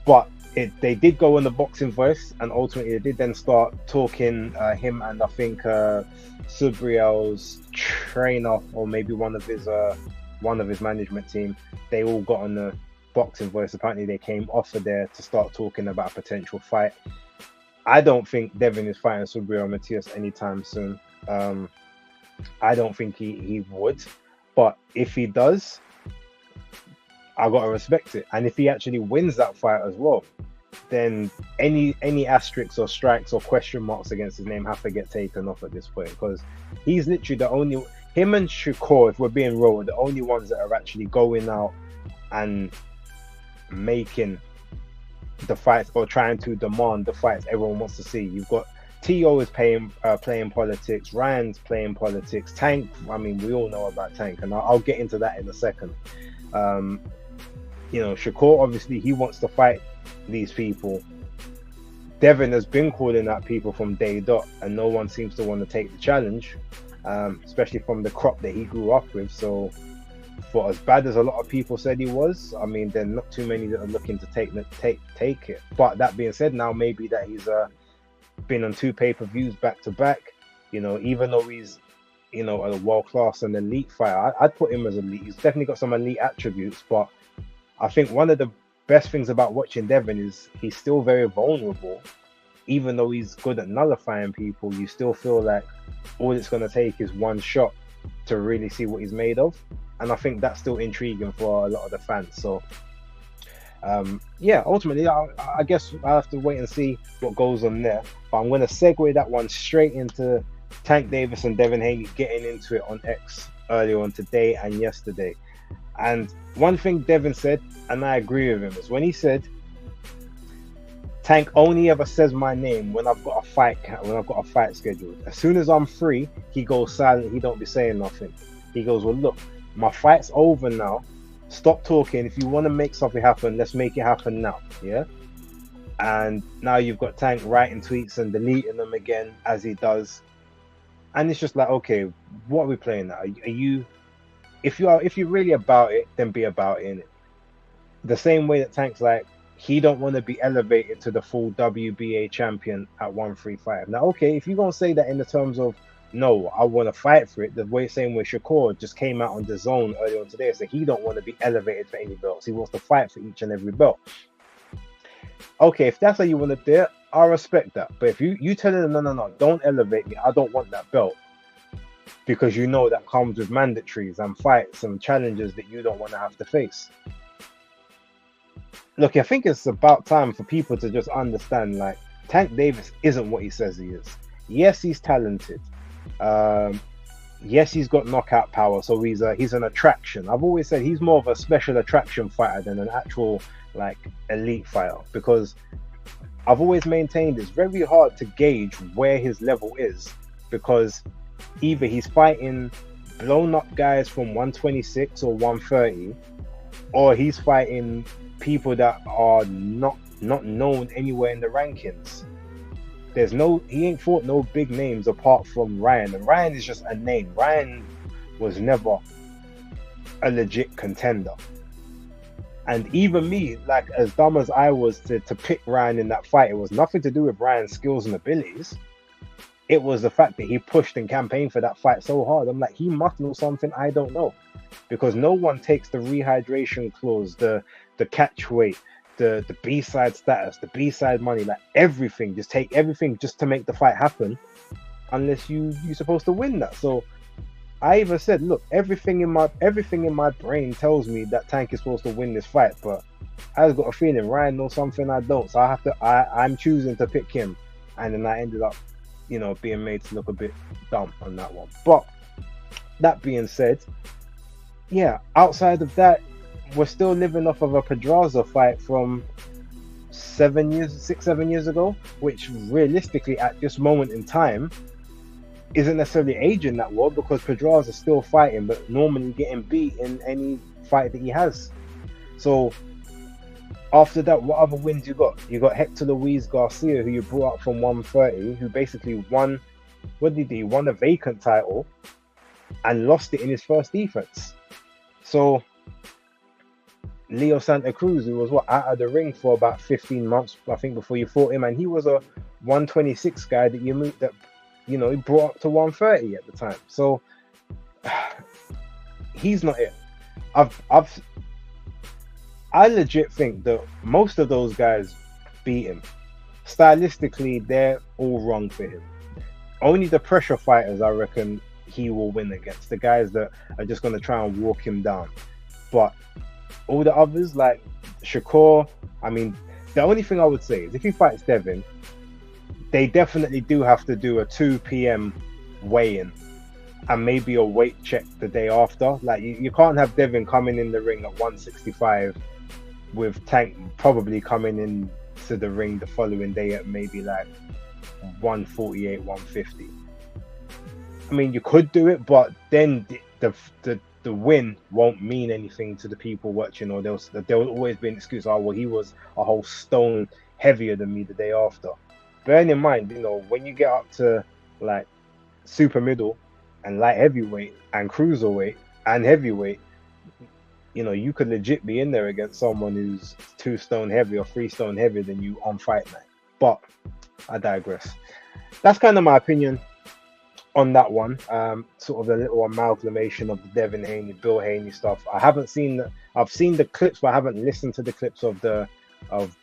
But they did go on the Boxing Voice, and ultimately they did then start talking, him and I think Subriel's trainer, or maybe one of his management team. They all got on the Boxing Voice. Apparently they came off of there to start talking about a potential fight. I don't think Devin is fighting Subriel Matias anytime soon. I don't think he would, but if he does, I gotta respect it. And if he actually wins that fight as well, then any asterisks or strikes or question marks against his name have to get taken off at this point, because he's literally the only, him and Shakur, if we're being real, are the only ones that are actually going out and making the fights or trying to demand the fights everyone wants to see. You've got T.O. is playing politics, Ryan's playing politics, Tank, I mean, we all know about Tank, and I'll get into that in a second. Shakur, obviously, he wants to fight these people. Devin has been calling out people from day dot, and no one seems to want to take the challenge, especially from the crop that he grew up with. So, for as bad as a lot of people said he was, I mean, there are not too many that are looking to take it. But that being said, now maybe that he's been on 2 pay-per-views back to back, even though he's a world-class and elite fighter, I'd put him as elite. He's definitely got some elite attributes, but I think one of the best things about watching Devin is he's still very vulnerable. Even though he's good at nullifying people, you still feel like all it's going to take is one shot to really see what he's made of. And I think that's still intriguing for a lot of the fans. So ultimately, I guess I have to wait and see what goes on there. But I'm going to segue that one straight into Tank Davis and Devin Haney getting into it on X earlier on today and yesterday. And one thing Devin said, and I agree with him, is when he said, Tank only ever says my name when I've got a fight scheduled. As soon as I'm free, he goes silent. He don't be saying nothing. He goes, well, look, my fight's over now. Stop talking. If you want to make something happen, let's make it happen now. Yeah. And now you've got Tank writing tweets and deleting them again as he does. And it's just like, okay, what are we playing now? Are you, if you're really about it, then be about it, innit? The same way that Tank's like, he don't want to be elevated to the full WBA champion at 135. Now, okay, if you're going to say that in the terms of, no, I want to fight for it, the same way Shakur just came out on the zone earlier on today, saying he don't want to be elevated for any belts. He wants to fight for each and every belt. Okay, if that's how you want to do it, I respect that. But if you tell them, no, don't elevate me, I don't want that belt, because you know that comes with mandatories and fights and challenges that you don't want to have to face. Look, I think it's about time for people to just understand, like, Tank Davis isn't what he says he is. Yes, he's talented. Yes, he's got knockout power, so he's an attraction. I've always said he's more of a special attraction fighter than an actual, like, elite fighter, because I've always maintained it's very hard to gauge where his level is, because either he's fighting blown up guys from 126 or 130, or he's fighting people that are not known anywhere in the rankings. He ain't fought no big names apart from Ryan, and Ryan is just a name. Ryan was never a legit contender. And even me, like as dumb as I was to pick Ryan in that fight, it was nothing to do with Ryan's skills and abilities. It was the fact that he pushed and campaigned for that fight so hard. I'm like, he must know something I don't know, because no one takes the rehydration clause, the catch weight, the B side status, the B side money, like everything. Just take everything just to make the fight happen, unless you're supposed to win that. So I even said, look, everything in my brain tells me that Tank is supposed to win this fight, but I've got a feeling Ryan knows something I don't, so I'm choosing to pick him, and then I ended up, being made to look a bit dumb on that one. But that being said, yeah, outside of that, we're still living off of a Pedraza fight from 7 years, 6, 7 years ago, which realistically at this moment in time isn't necessarily aging that well, because Pedraza is still fighting, but normally getting beat in any fight that he has. So after that, what other wins you got? You got Hector Luis Garcia, who you brought up from 130, who basically won. What did he do? He won a vacant title and lost it in his first defense. So Leo Santa Cruz, who was out of the ring for about 15 months, I think, before you fought him, and he was a 126 guy that you moved that, he brought up to 130 at the time. So he's not it. I've I legit think that most of those guys beat him. Stylistically, they're all wrong for him. Only the pressure fighters, I reckon, he will win against. The guys that are just going to try and walk him down. But all the others, like Shakur, I mean, the only thing I would say is if he fights Devin, they definitely do have to do a 2 p.m. weigh-in and maybe a weight check the day after. Like, you can't have Devin coming in the ring at 165 with Tank probably coming in to the ring the following day at maybe like 148, 150. I mean, you could do it, but then the win won't mean anything to the people watching, or there'll always be an excuse. Oh, well, he was a whole stone heavier than me the day after. Bearing in mind, when you get up to like super middle and light heavyweight and cruiserweight and heavyweight, you could legit be in there against someone who's 2 stone heavy or 3 stone heavier than you on fight night. But I digress. That's kind of my opinion on that one. Sort of a little amalgamation of the Devin Haney, Bill Haney stuff. I've seen the clips, but I haven't listened to the clips of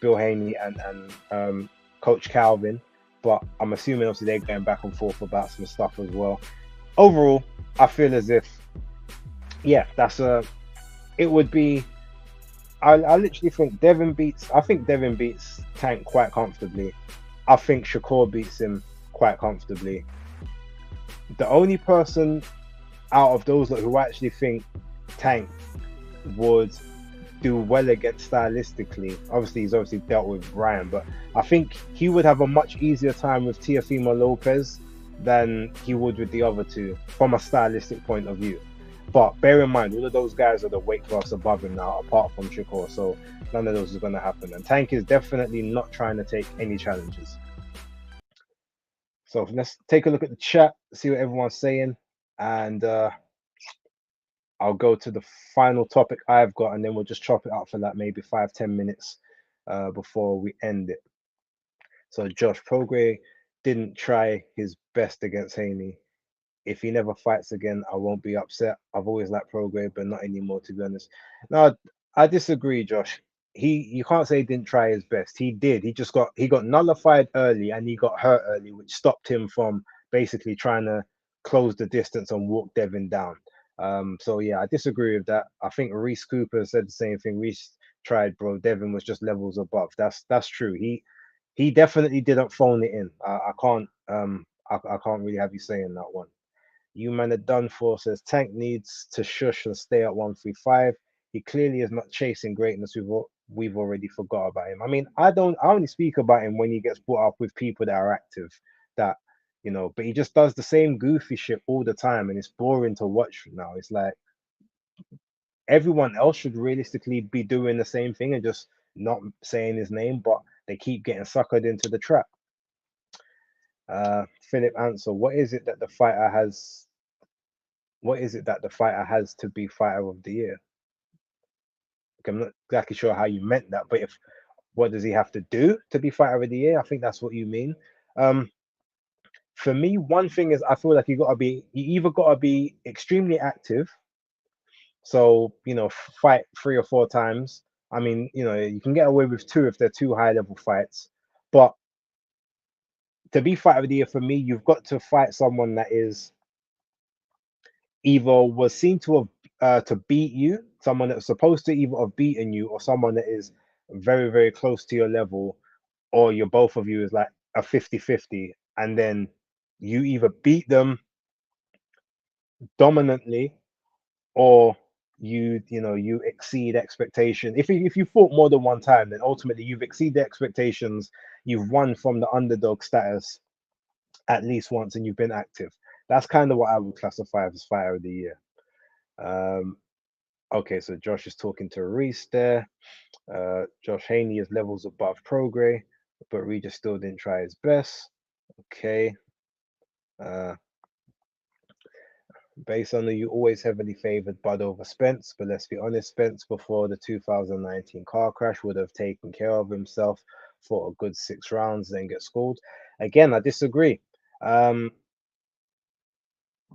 Bill Haney and Coach Calvin. But I'm assuming obviously they're going back and forth about some stuff as well. Overall, I feel as if, yeah, it would be. I literally think I think Devin beats Tank quite comfortably. I think Shakur beats him quite comfortably. The only person out of those who actually think Tank would do well against stylistically, obviously he's dealt with Ryan, but I think he would have a much easier time with Teofimo Lopez than he would with the other two from a stylistic point of view. But bear in mind, all of those guys are the weight class above him now, apart from Shakur, so none of those is going to happen. And Tank is definitely not trying to take any challenges. So let's take a look at the chat, see what everyone's saying, and I'll go to the final topic I've got, and then we'll just chop it up for like maybe 5-10 minutes before we end it. So Josh Prograis didn't try his best against Haney. If he never fights again, I won't be upset. I've always liked Prograis, but not anymore, to be honest. No, I disagree, Josh. You can't say he didn't try his best. He did. He got nullified early and he got hurt early, which stopped him from basically trying to close the distance and walk Devin down. So yeah, I disagree with that. I think Reese Cooper said the same thing. Reese tried, bro. Devin was just levels above. That's true. He definitely didn't phone it in. I can't really have you saying that one. You man are done for, says Tank needs to shush and stay at 135. He clearly is not chasing greatness. We've already forgot about him. I mean, I only speak about him when he gets brought up with people that are active, that but he just does the same goofy shit all the time, and it's boring to watch now. It's like everyone else should realistically be doing the same thing and just not saying his name, but they keep getting suckered into the trap. Philip Ansel, what is it that the fighter has? What is it that the fighter has to be fighter of the year? I'm not exactly sure how you meant that, but if what does he have to do to be fighter of the year? I think that's what you mean. Um, for me, one thing is I feel like you either gotta be extremely active, so fight 3 or 4 times. I mean, you can get away with two if they're two high level fights, but to be fighter of the year for me, you've got to fight someone that is either was seen to have to beat you, someone that's supposed to either have beaten you, or someone that is very, very close to your level, or you're both of you is like a 50-50, and then you either beat them dominantly, or you exceed expectation. If you fought more than one time, then ultimately you've exceeded expectations, you've won from the underdog status at least once, and you've been active. That's kind of what I would classify as fighter of the year. um okay, so Josh is talking to Reese there. Josh Haney is levels above Progre, but Regis still didn't try his best. Okay. uh Based on the you always heavily favored Bud over Spence, but let's be honest, Spence before the 2019 car crash would have taken care of himself for a good 6 rounds, then get schooled. Again, I disagree. Um,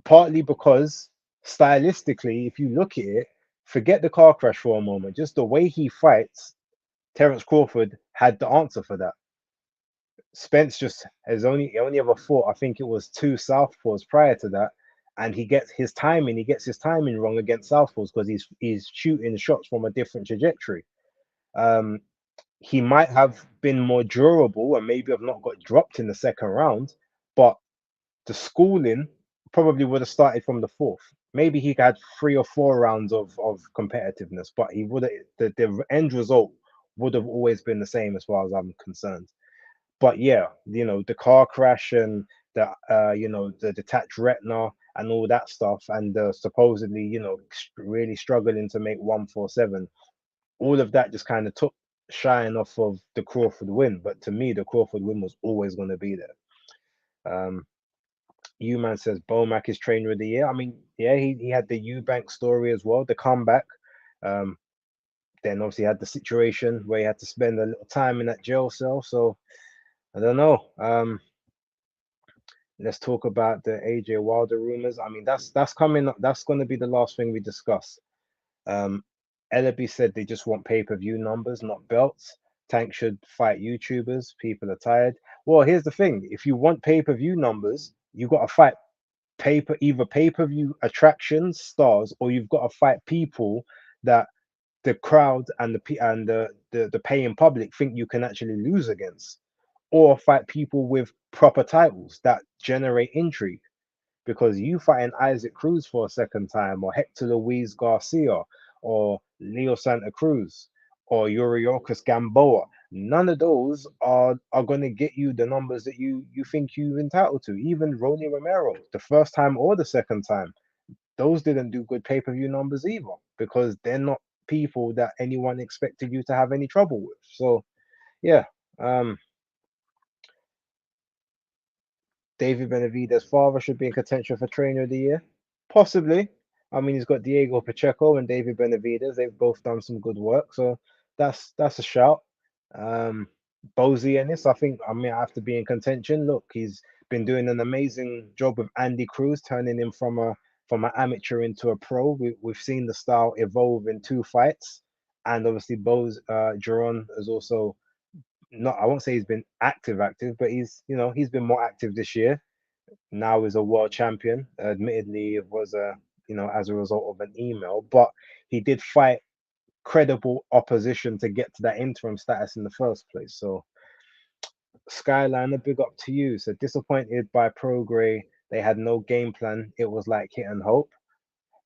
Partly because stylistically, if you look at it, forget the car crash for a moment, just the way he fights, Terence Crawford had the answer for that. Spence just has only ever fought, I think it was two southpaws prior to that, and he gets his timing wrong against southpaws because he's shooting shots from a different trajectory. Um, he might have been more durable and maybe have not got dropped in the second round, but the schooling probably would have started from the fourth. Maybe he had 3 or 4 rounds of competitiveness, but he would have the end result would have always been the same as far as I'm concerned. But yeah, the car crash and the detached retina and all that stuff, and supposedly really struggling to make 147. All of that just kind of took shine off of the Crawford win. But to me, the Crawford win was always going to be there. Um, man says Bomac is trainer of the year. I mean, yeah, he had the Eubank story as well, the comeback. Um, then obviously had the situation where he had to spend a little time in that jail cell. So I don't know. Let's talk about the AJ Wilder rumors. I mean, that's coming up. That's going to be the last thing we discuss. Um, Ellaby said they just want pay-per-view numbers, not belts. Tank should fight YouTubers. People are tired. Well, here's the thing: if you want pay-per-view numbers, you got to fight either pay-per-view attractions, stars, or you've got to fight people that the crowd and the paying public think you can actually lose against, or fight people with proper titles that generate intrigue. Because you fighting Isaac Cruz for a second time, or Hector Luis Garcia, or Leo Santa Cruz, or Yuriorkis Gamboa, none of those are going to get you the numbers that you think you're entitled to. Even Ronnie Romero, the first time or the second time, those didn't do good pay-per-view numbers either, because they're not people that anyone expected you to have any trouble with. So yeah. um David Benavidez' father should be in contention for trainer of the year. Possibly. I mean, he's got Diego Pacheco and David Benavidez. They've both done some good work, so that's a shout. Um, Bozy Ennis, I have to be in contention. Look, he's been doing an amazing job with Andy Cruz, turning him from an amateur into a pro. We've seen the style evolve in 2 fights, and obviously Bose Jaron is also not. I won't say he's been active, but he's been more active this year. Now is a world champion. Admittedly, it was as a result of an email, but he did fight credible opposition to get to that interim status in the first place. So Skyliner, big up to you. So disappointed by Progre. They had no game plan. It was like hit and hope.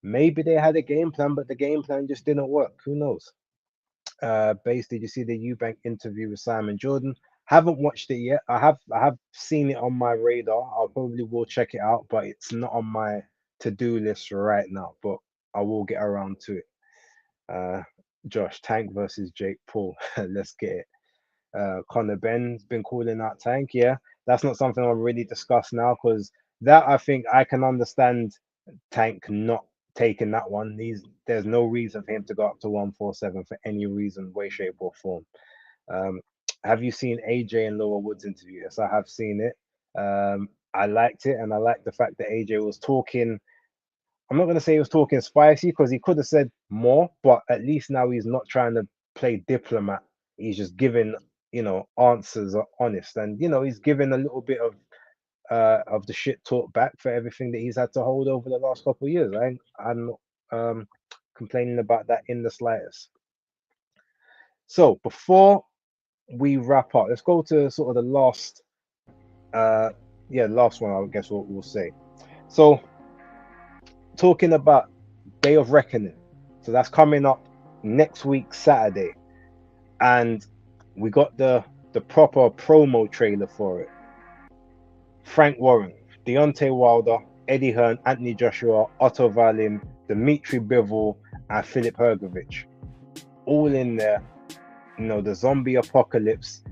Maybe they had a game plan, but the game plan just didn't work. Who knows? Base, did you see the Eubank interview with Simon Jordan? Haven't watched it yet. I have seen it on my radar. I'll probably will check it out, but it's not on my to-do list right now. But I will get around to it. Uh, Josh, Tank versus Jake Paul. Let's get it. Conor Ben's been calling out Tank. Yeah, that's not something I'll really discuss now, because that I think I can understand Tank not taking that one. There's no reason for him to go up to 147 for any reason, way, shape, or form. Um, have you seen AJ and Laura Woods interview? Yes, I have seen it. I liked it, and I liked the fact that AJ was talking. I'm not going to say he was talking spicy because he could have said more, but at least now he's not trying to play diplomat. He's just giving, answers are honest, and he's giving a little bit of the shit talk back for everything that he's had to hold over the last couple of years. I'm not complaining about that in the slightest. So before we wrap up, let's go to sort of the last, last one. I guess we'll say. So talking about Day of Reckoning, so that's coming up next week Saturday, and we got the proper promo trailer for it. Frank Warren, Deontay Wilder, Eddie Hearn, Anthony Joshua, Otto Wallin, Dimitri Bivol, and Filip Hrgović, all in there. The zombie apocalypse.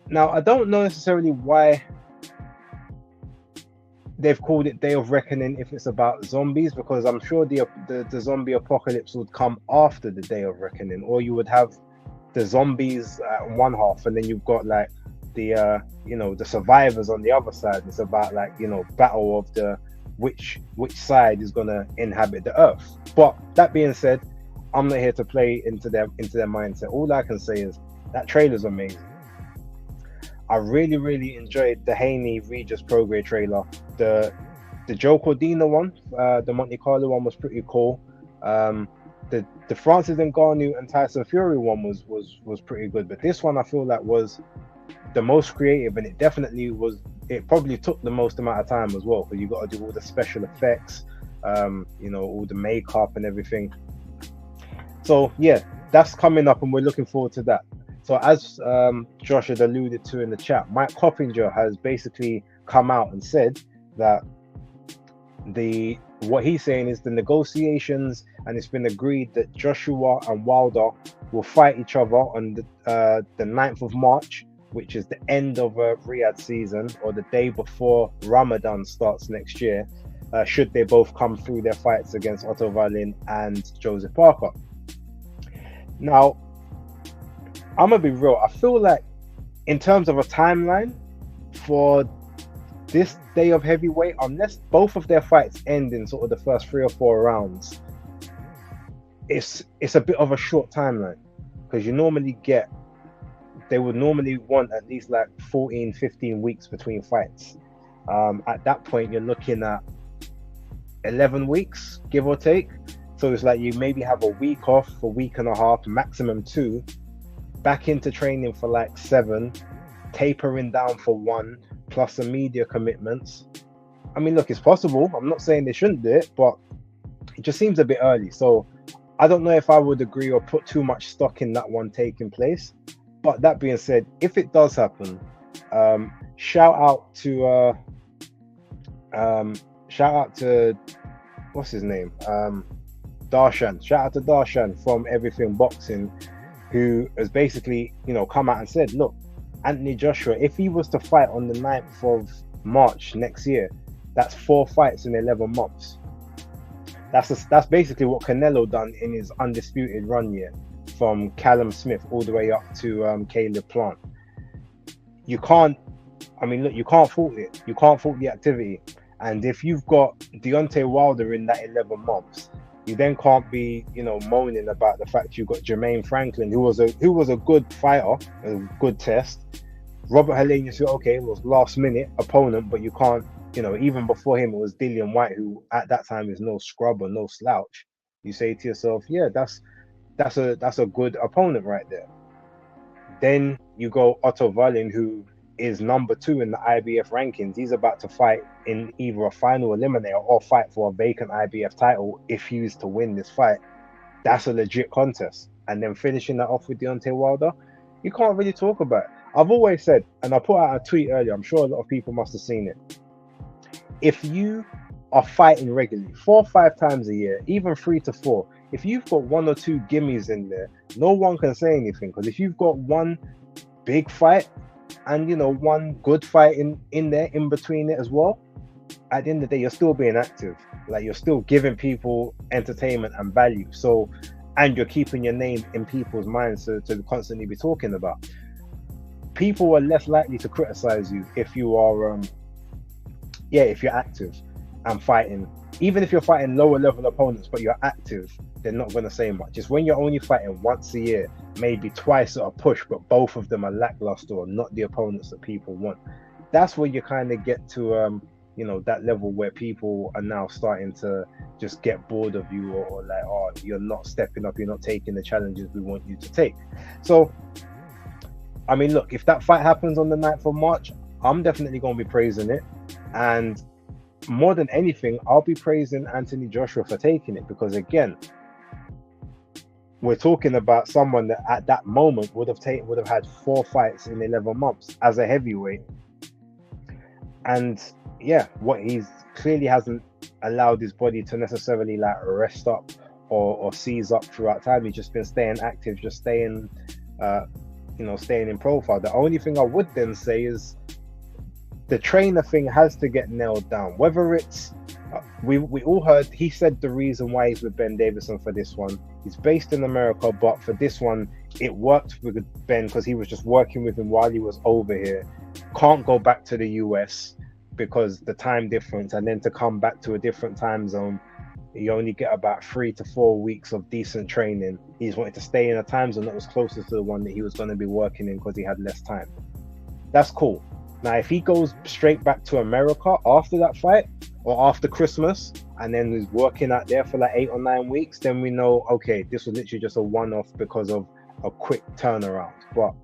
Now, I don't know necessarily why they've called it Day of Reckoning if it's about zombies, because I'm sure the zombie apocalypse would come after the Day of Reckoning, or you would have the zombies at one half, and then you've got like the the survivors on the other side. It's about like battle of the which side is gonna inhabit the earth. But that being said, I'm not here to play into their mindset. All I can say is that trailer's amazing. I really enjoyed the Haney Regis Prograis trailer. The Joe Cordina one, the Monte Carlo one was pretty cool. The Francis Ngannou and Tyson Fury one was pretty good, but this one I feel like was the most creative, and it definitely was. It probably took the most amount of time as well, because you got to do all the special effects, all the makeup and everything. So yeah, that's coming up, and we're looking forward to that. So as Josh had alluded to in the chat, Mike Coppinger has basically come out and said that what he's saying is the negotiations, and it's been agreed that Joshua and Wilder will fight each other on the 9th of March, which is the end of Riyadh season, or the day before Ramadan starts next year, should they both come through their fights against Otto Wallin and Joseph Parker. Now, I'm gonna be real. I feel like, in terms of a timeline for this Day of Heavyweight, unless both of their fights end in sort of the first 3 or 4 rounds, it's a bit of a short timeline, because they would normally want at least like 14-15 weeks between fights. At that point, you're looking at 11 weeks, give or take. So it's like you maybe have a week off, a week and a half, maximum 2, back into training for like 7, tapering down for 1, plus the media commitments. I mean, look, it's possible. I'm not saying they shouldn't do it, but it just seems a bit early. So I don't know if I would agree or put too much stock in that one taking place. But that being said, if it does happen, shout out to what's his name? Darshan. Shout out to Darshan from Everything Boxing, who has basically, come out and said, look, Anthony Joshua, if he was to fight on the 9th of March next year, that's 4 fights in 11 months. That's basically what Canelo done in his undisputed run year, from Callum Smith all the way up to Caleb Plant. You can't fault it. You can't fault the activity. And if you've got Deontay Wilder in that 11 months, you then can't be, moaning about the fact you've got Jermaine Franklin, who was a good fighter, a good test. Robert Helenius, okay, was last minute opponent, but you can't, even before him it was Dillian White, who at that time is no scrub or no slouch. You say to yourself, yeah, that's a good opponent right there. Then you go Otto Wallin, who is number 2 in the IBF rankings. He's about to fight in either a final eliminator or fight for a vacant IBF title if he's to win this fight. That's a legit contest. And then finishing that off with Deontay Wilder, you can't really talk about it. I've always said, and I put out a tweet earlier, I'm sure a lot of people must have seen it. If you are fighting regularly 4 or 5 times a year, even 3 to 4, if you've got 1 or 2 gimmies in there, no one can say anything. Because if you've got one big fight and one good fight in there in between it as well, at the end of the day, you're still being active. Like, you're still giving people entertainment and value. So, and you're keeping your name in people's minds to constantly be talking about. People are less likely to criticize you if you are, if you're active and fighting. Even if you're fighting lower level opponents, but you're active, they're not going to say much. It's when you're only fighting once a year, maybe twice at a push, but both of them are lackluster or not the opponents that people want. That's where you kind of get to, that level where people are now starting to just get bored of you, or like, oh, you're not stepping up, you're not taking the challenges we want you to take. So, I mean, look, if that fight happens on the 9th of March, I'm definitely going to be praising it. And more than anything, I'll be praising Anthony Joshua for taking it, because again, we're talking about someone that at that moment would have had 4 fights in 11 months as a heavyweight. And yeah, what he's clearly hasn't allowed his body to necessarily like rest up or seize up throughout time. He's just been staying active, just staying staying in profile. The only thing I would then say is the trainer thing has to get nailed down. Whether it's we all heard, he said the reason why he's with Ben Davison for this one, he's based in America, but for this one it worked with Ben because he was just working with him while he was over here. Can't go back to the US because the time difference, and then to come back to a different time zone, you only get about 3 to 4 weeks of decent training. He's wanted to stay in a time zone that was closer to the one that he was going to be working in because he had less time. That's cool. Now, if he goes straight back to America after that fight or after Christmas and then is working out there for like 8 or 9 weeks, then we know, okay, this was literally just a one-off because of a quick turnaround. But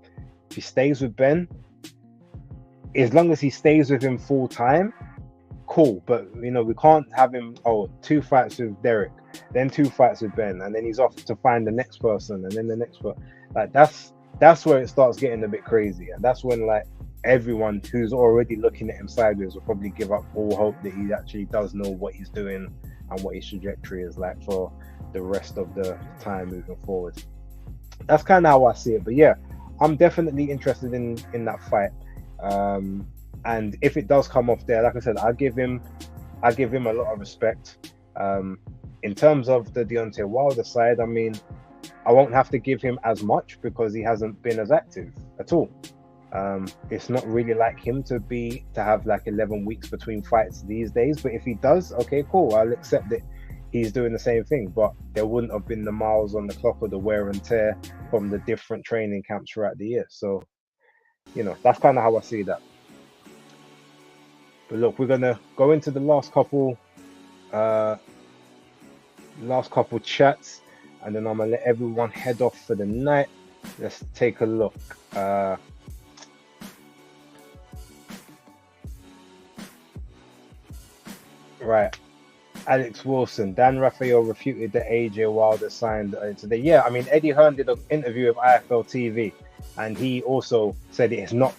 if he stays with Ben, as long as he stays with him full time, cool. But we can't have him 2 fights with Derek, then 2 fights with Ben, and then he's off to find the next person, and then the next one. Like, that's where it starts getting a bit crazy, and that's when like everyone who's already looking at him sideways will probably give up all hope that he actually does know what he's doing and what his trajectory is like for the rest of the time moving forward. That's kind of how I see it. But yeah, I'm definitely interested in that fight. And if it does come off there, like I said, I give him a lot of respect. In terms of the Deontay Wilder side, I mean, I won't have to give him as much because he hasn't been as active at all. It's not really like him to have like 11 weeks between fights these days. But if he does, okay, cool, I'll accept that he's doing the same thing. But there wouldn't have been the miles on the clock or the wear and tear from the different training camps throughout the year. So, that's kind of how I see that. But look, we're gonna go into the last couple chats, and then I'm gonna let everyone head off for the night. Let's take a look. Right, Alex Wilson, Dan Rafael refuted that AJ Wilder signed today. Yeah, I mean, Eddie Hearn did an interview with IFL TV, and he also said it's not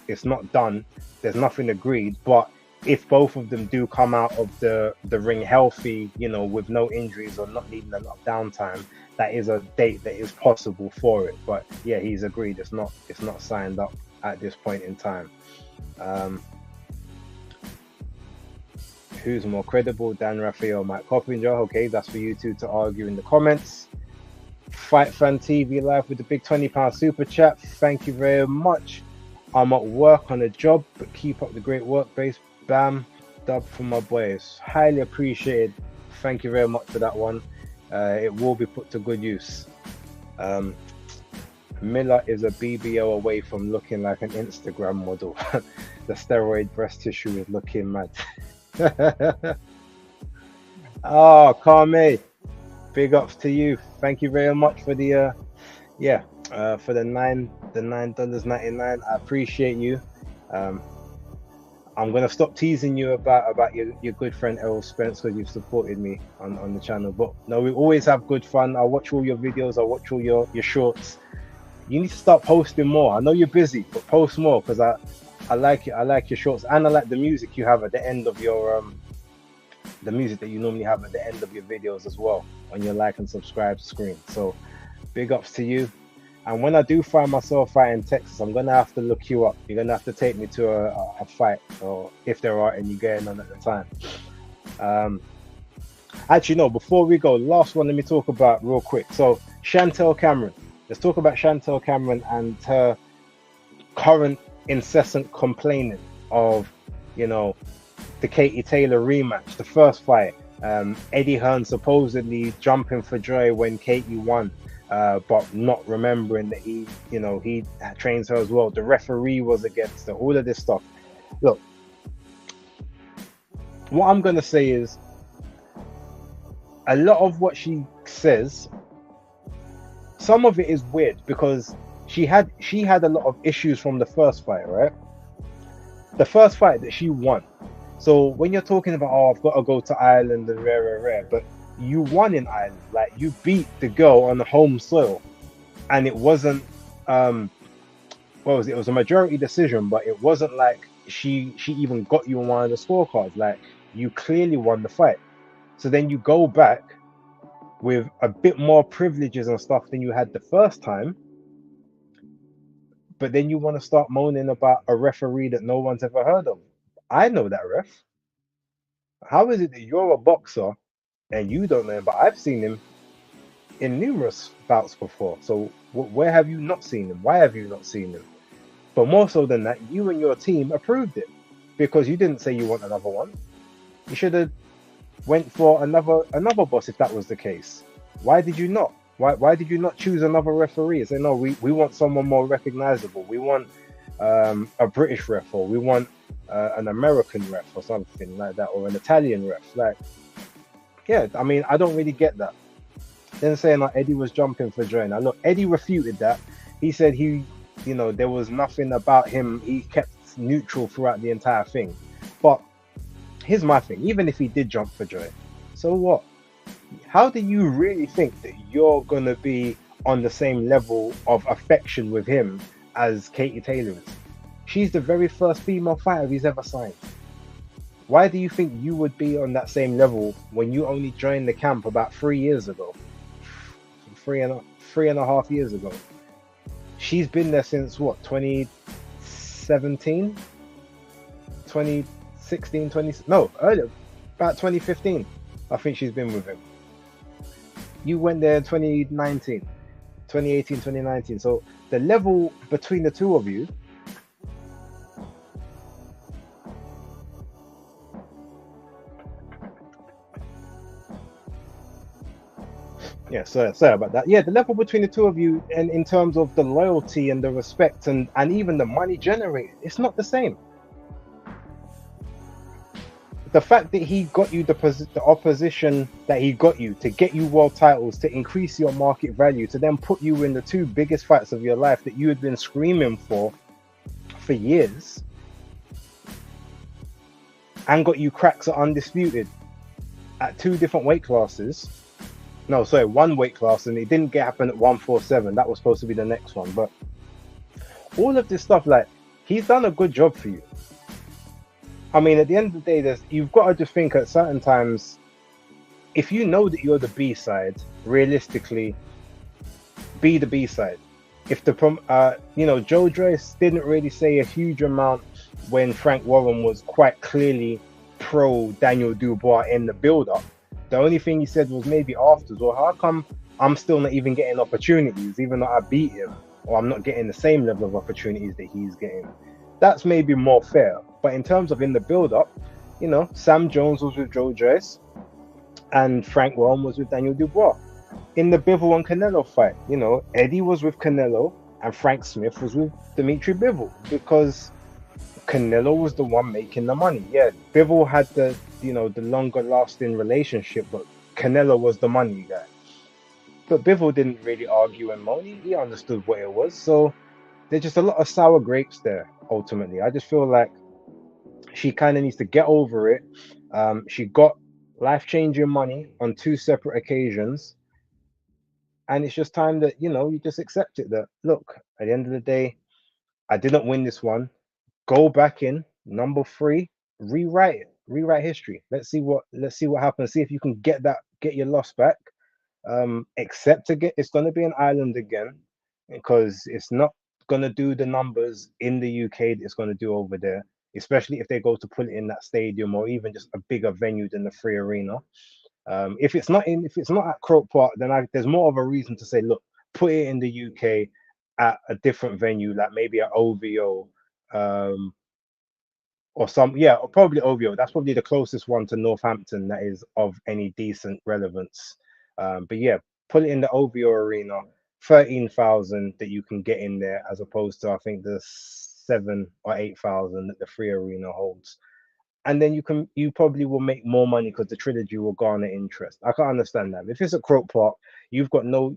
done. There's nothing agreed, but if both of them do come out of the ring healthy, with no injuries or not needing a lot of downtime, that is a date that is possible for it. But yeah, he's agreed it's not signed up at this point in time. Who's more credible, Dan Rafael, Mike Coppinger? Okay, that's for you two to argue in the comments. Fight Fan TV Live with the big £20 super chat. Thank you very much. I'm at work on a job, but keep up the great work, base. Bam, dub for my boys. Highly appreciated. Thank you very much for that one. It will be put to good use. Miller is a BBL away from looking like an Instagram model. The steroid breast tissue is looking mad. Oh, Carme, big ups to you. Thank you very much for the for the $9.99. I appreciate you. I'm gonna stop teasing you about your good friend Errol Spence because you've supported me on the channel. But no, we always have good fun. I watch all your videos. I watch all your shorts. You need to start posting more. I know you're busy, but post more because I like it. I like your shorts, and I like the music you have at the end of your the music that you normally have at the end of your videos as well on your like and subscribe screen. So big ups to you. And when I do find myself fighting Texas, I'm gonna have to look you up. You're gonna have to take me to a fight, or if there are any going on at the time. Actually, no, before we go, last one, let me talk about real quick. So, Chantel Cameron. Let's talk about Chantel Cameron and her current incessant complaining of, you know, the Katie Taylor rematch, the first fight. Eddie Hearn supposedly jumping for joy when Katie won, but not remembering that he trains her as well. The referee was against her. All of this stuff. Look, what I'm gonna say is a lot of what she says, some of it is weird because she had a lot of issues from the first fight, right? The first fight that she won. So when you're talking about, oh, I've got to go to Ireland and rare, rare, rare, but you won in Ireland, like you beat the girl on the home soil, and it wasn't um what was it? It was a majority decision, but it wasn't like she even got you on one of the scorecards. Like you clearly won the fight. So then you go back with a bit more privileges and stuff than you had the first time, but then you want to start moaning about a referee that no one's ever heard of. I know that ref. How is it that you're a boxer and you don't know him, but I've seen him in numerous bouts before. So where have you not seen him? Why have you not seen him? But more so than that, you and your team approved it because you didn't say you want another one. You should have went for another boss if that was the case. Why did you not? Why did you not choose another referee and say no? We want someone more recognizable. We want a British ref, or we want an American ref or something like that, or an Italian ref. Like, yeah, I mean, I don't really get that. Then saying like Eddie was jumping for joy. Now look, Eddie refuted that. He said there was nothing about him. He kept neutral throughout the entire thing. But here's my thing: even if he did jump for joy, so what? How do you really think that you're gonna be on the same level of affection with him as Katie Taylor is? She's the very first female fighter he's ever signed. Why do you think you would be on that same level when you only joined the camp about 3 years ago? Three and a half years ago. She's been there since what, 2017? 2016, 20, no, earlier, about 2015. I think she's been with him. You went there in 2019, 2018, 2019. So the level between the two of you, yeah, sorry about that. Yeah, the level between the two of you, and in terms of the loyalty and the respect and even the money generated, it's not the same. The fact that he got you the opposition that he got you to get you world titles, to increase your market value, to then put you in the two biggest fights of your life that you had been screaming for years, and got you cracks at undisputed at two different weight classes. No, sorry, one weight class, and it didn't happen at 147. That was supposed to be the next one. But all of this stuff, like, he's done a good job for you. I mean, at the end of the day, you've got to just think at certain times, if you know that you're the B side, realistically, be the B side. If Joe Joyce didn't really say a huge amount when Frank Warren was quite clearly pro Daniel Dubois in the build-up. The only thing he said was maybe afterwards, well, how come I'm still not even getting opportunities, even though I beat him, or I'm not getting the same level of opportunities that he's getting? That's maybe more fair. But in terms of in the build-up, Sam Jones was with Joe Joyce and Frank Warren was with Daniel Dubois. In the Bivol and Canelo fight, Eddie was with Canelo and Frank Smith was with Dimitri Bivol, because Canelo was the one making the money. Yeah, Bivol had the longer lasting relationship, but Canelo was the money guy. But Bivol didn't really argue and moan. He understood what it was. So there's just a lot of sour grapes there, ultimately. I just feel like she kind of needs to get over it. She got life-changing money on two separate occasions. And it's just time that, you just accept it, that, look, at the end of the day, I didn't win this one. Go back in, number three, rewrite history. Let's see what happens. See if you can get your loss back. Except again, it's gonna be an island again, because it's not gonna do the numbers in the UK that it's gonna do over there, especially if they go to put it in that stadium or even just a bigger venue than the Free Arena. If it's not at Croke Park, then there's more of a reason to say, look, put it in the UK at a different venue, like maybe at OVO, um, or or probably OVO. That's probably the closest one to Northampton that is of any decent relevance. But yeah, put it in the OVO arena, 13,000 that you can get in there, as opposed to I think the 7 or 8,000 that the free arena holds. And then you probably will make more money because the trilogy will garner interest. I can understand that. If it's a Croke Park, you've got no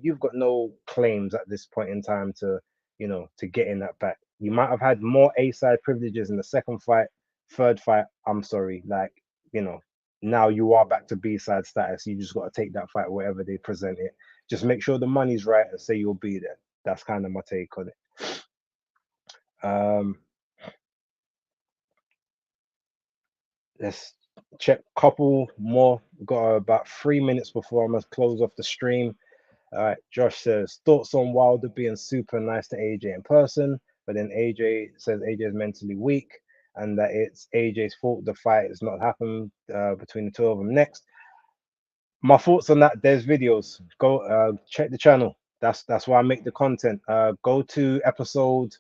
claims at this point in time to to get in that back. You might have had more A side privileges in the second fight, third fight. I'm sorry, like you know now you are back to B side status. You just got to take that fight wherever they present it. Just make sure the money's right and say you'll be there. That's kind of my take on it. Um, let's check couple more. We've got about 3 minutes before I must close off the stream. All right, Josh says thoughts on Wilder being super nice to AJ in person, but then AJ says AJ is mentally weak and that it's AJ's fault the fight has not happened between the two of them next. My thoughts on that, there's videos. Go check the channel. That's why I make the content. Go to episode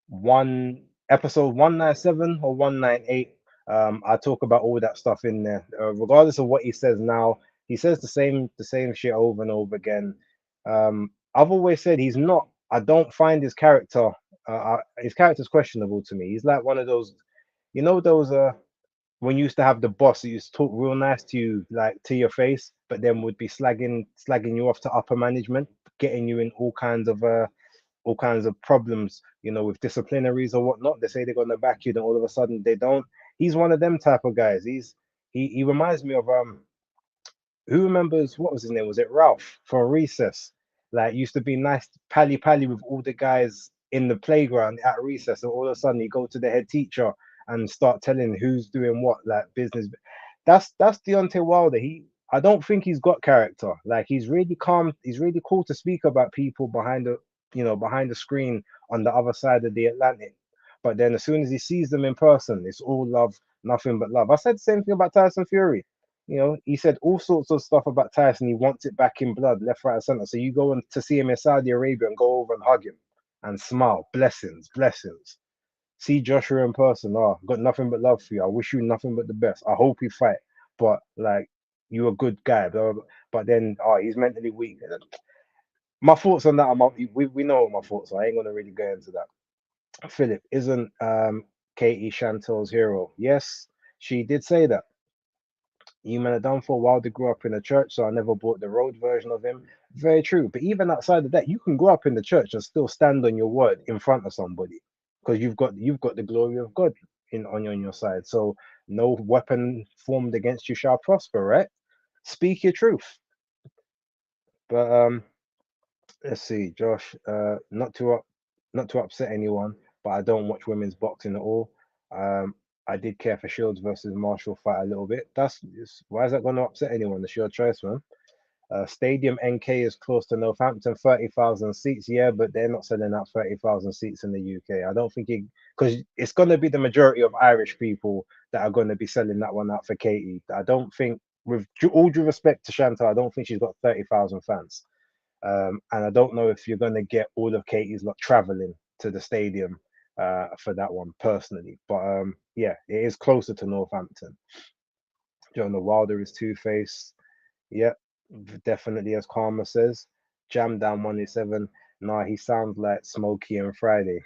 197 or 198. I talk about all that stuff in there. Regardless of what he says now, he says the same shit over and over again. I've always said he's not. I don't find his character's questionable to me. He's like one of those, those when you used to have the boss who used to talk real nice to you, like to your face, but then would be slagging you off to upper management, getting you in all kinds of problems, with disciplinaries or whatnot. They say they're gonna back you, then all of a sudden they don't. He's one of them type of guys. He reminds me of who remembers what was his name? Was it Ralph from Recess? Like used to be nice pally with all the guys in the playground at recess, and all of a sudden you go to the head teacher and start telling who's doing what, like business. That's Deontay Wilder. I don't think he's got character. Like he's really calm. He's really cool to speak about people behind the screen on the other side of the Atlantic. But then as soon as he sees them in person, it's all love, nothing but love. I said the same thing about Tyson Fury. He said all sorts of stuff about Tyson. He wants it back in blood, left, right, and center. So you go to see him in Saudi Arabia and go over and hug him and smile. Blessings, blessings. See Joshua in person. Oh, got nothing but love for you. I wish you nothing but the best. I hope you fight. But like, you're a good guy. Blah, blah, blah. But then, he's mentally weak. My thoughts on that we know what my thoughts are. I ain't gonna really go into that. Philip, isn't Katie Chantel's hero? Yes, she did say that. You man are done for Wilder grew up in a church, so I never bought the road version of him. Very true. But even outside of that, you can grow up in the church and still stand on your word in front of somebody, because you've got the glory of God on your side. So no weapon formed against you shall prosper, right? Speak your truth. But let's see, Josh. Not to upset anyone, but I don't watch women's boxing at all. I did care for Shields versus Marshall fight a little bit. Why is that going to upset anyone? It's your choice, man. Stadium NK is close to Northampton, 30,000 seats. Yeah, but they're not selling out 30,000 seats in the UK. I don't think because it's going to be the majority of Irish people that are going to be selling that one out for Katie. I don't think, with all due respect to Chantal, I don't think she's got 30,000 fans. And I don't know if you're going to get all of Katie's lot traveling to the stadium for that one personally. But yeah, it is closer to Northampton. John the Wilder is two-faced. Yep, definitely, as Karma says. Jam down 187. Nah, he sounds like Smokey and Friday.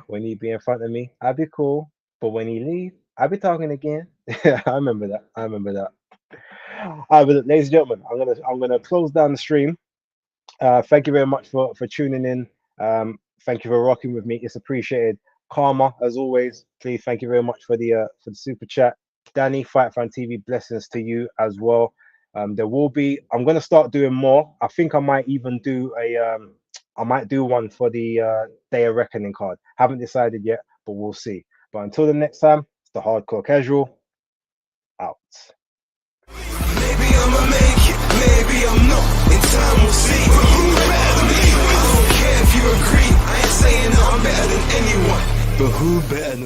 When he be in front of me, I'd be cool. But when he leave, I'd be talking again. I remember that. All right, but ladies and gentlemen, I'm gonna close down the stream. Thank you very much for tuning in. Thank you for rocking with me. It's appreciated. Karma, as always, please, thank you very much for the super chat. Danny, Fight Fan TV, blessings to you as well. I'm going to start doing more. I think I might even do one for the Day of Reckoning card. Haven't decided yet, but we'll see. But until the next time, it's the Hardcore Casual out. Maybe I'ma make it, maybe I'm not. In time we'll see. But who better than me? I don't care if you agree. I ain't saying that I'm better than anyone. But who better than me?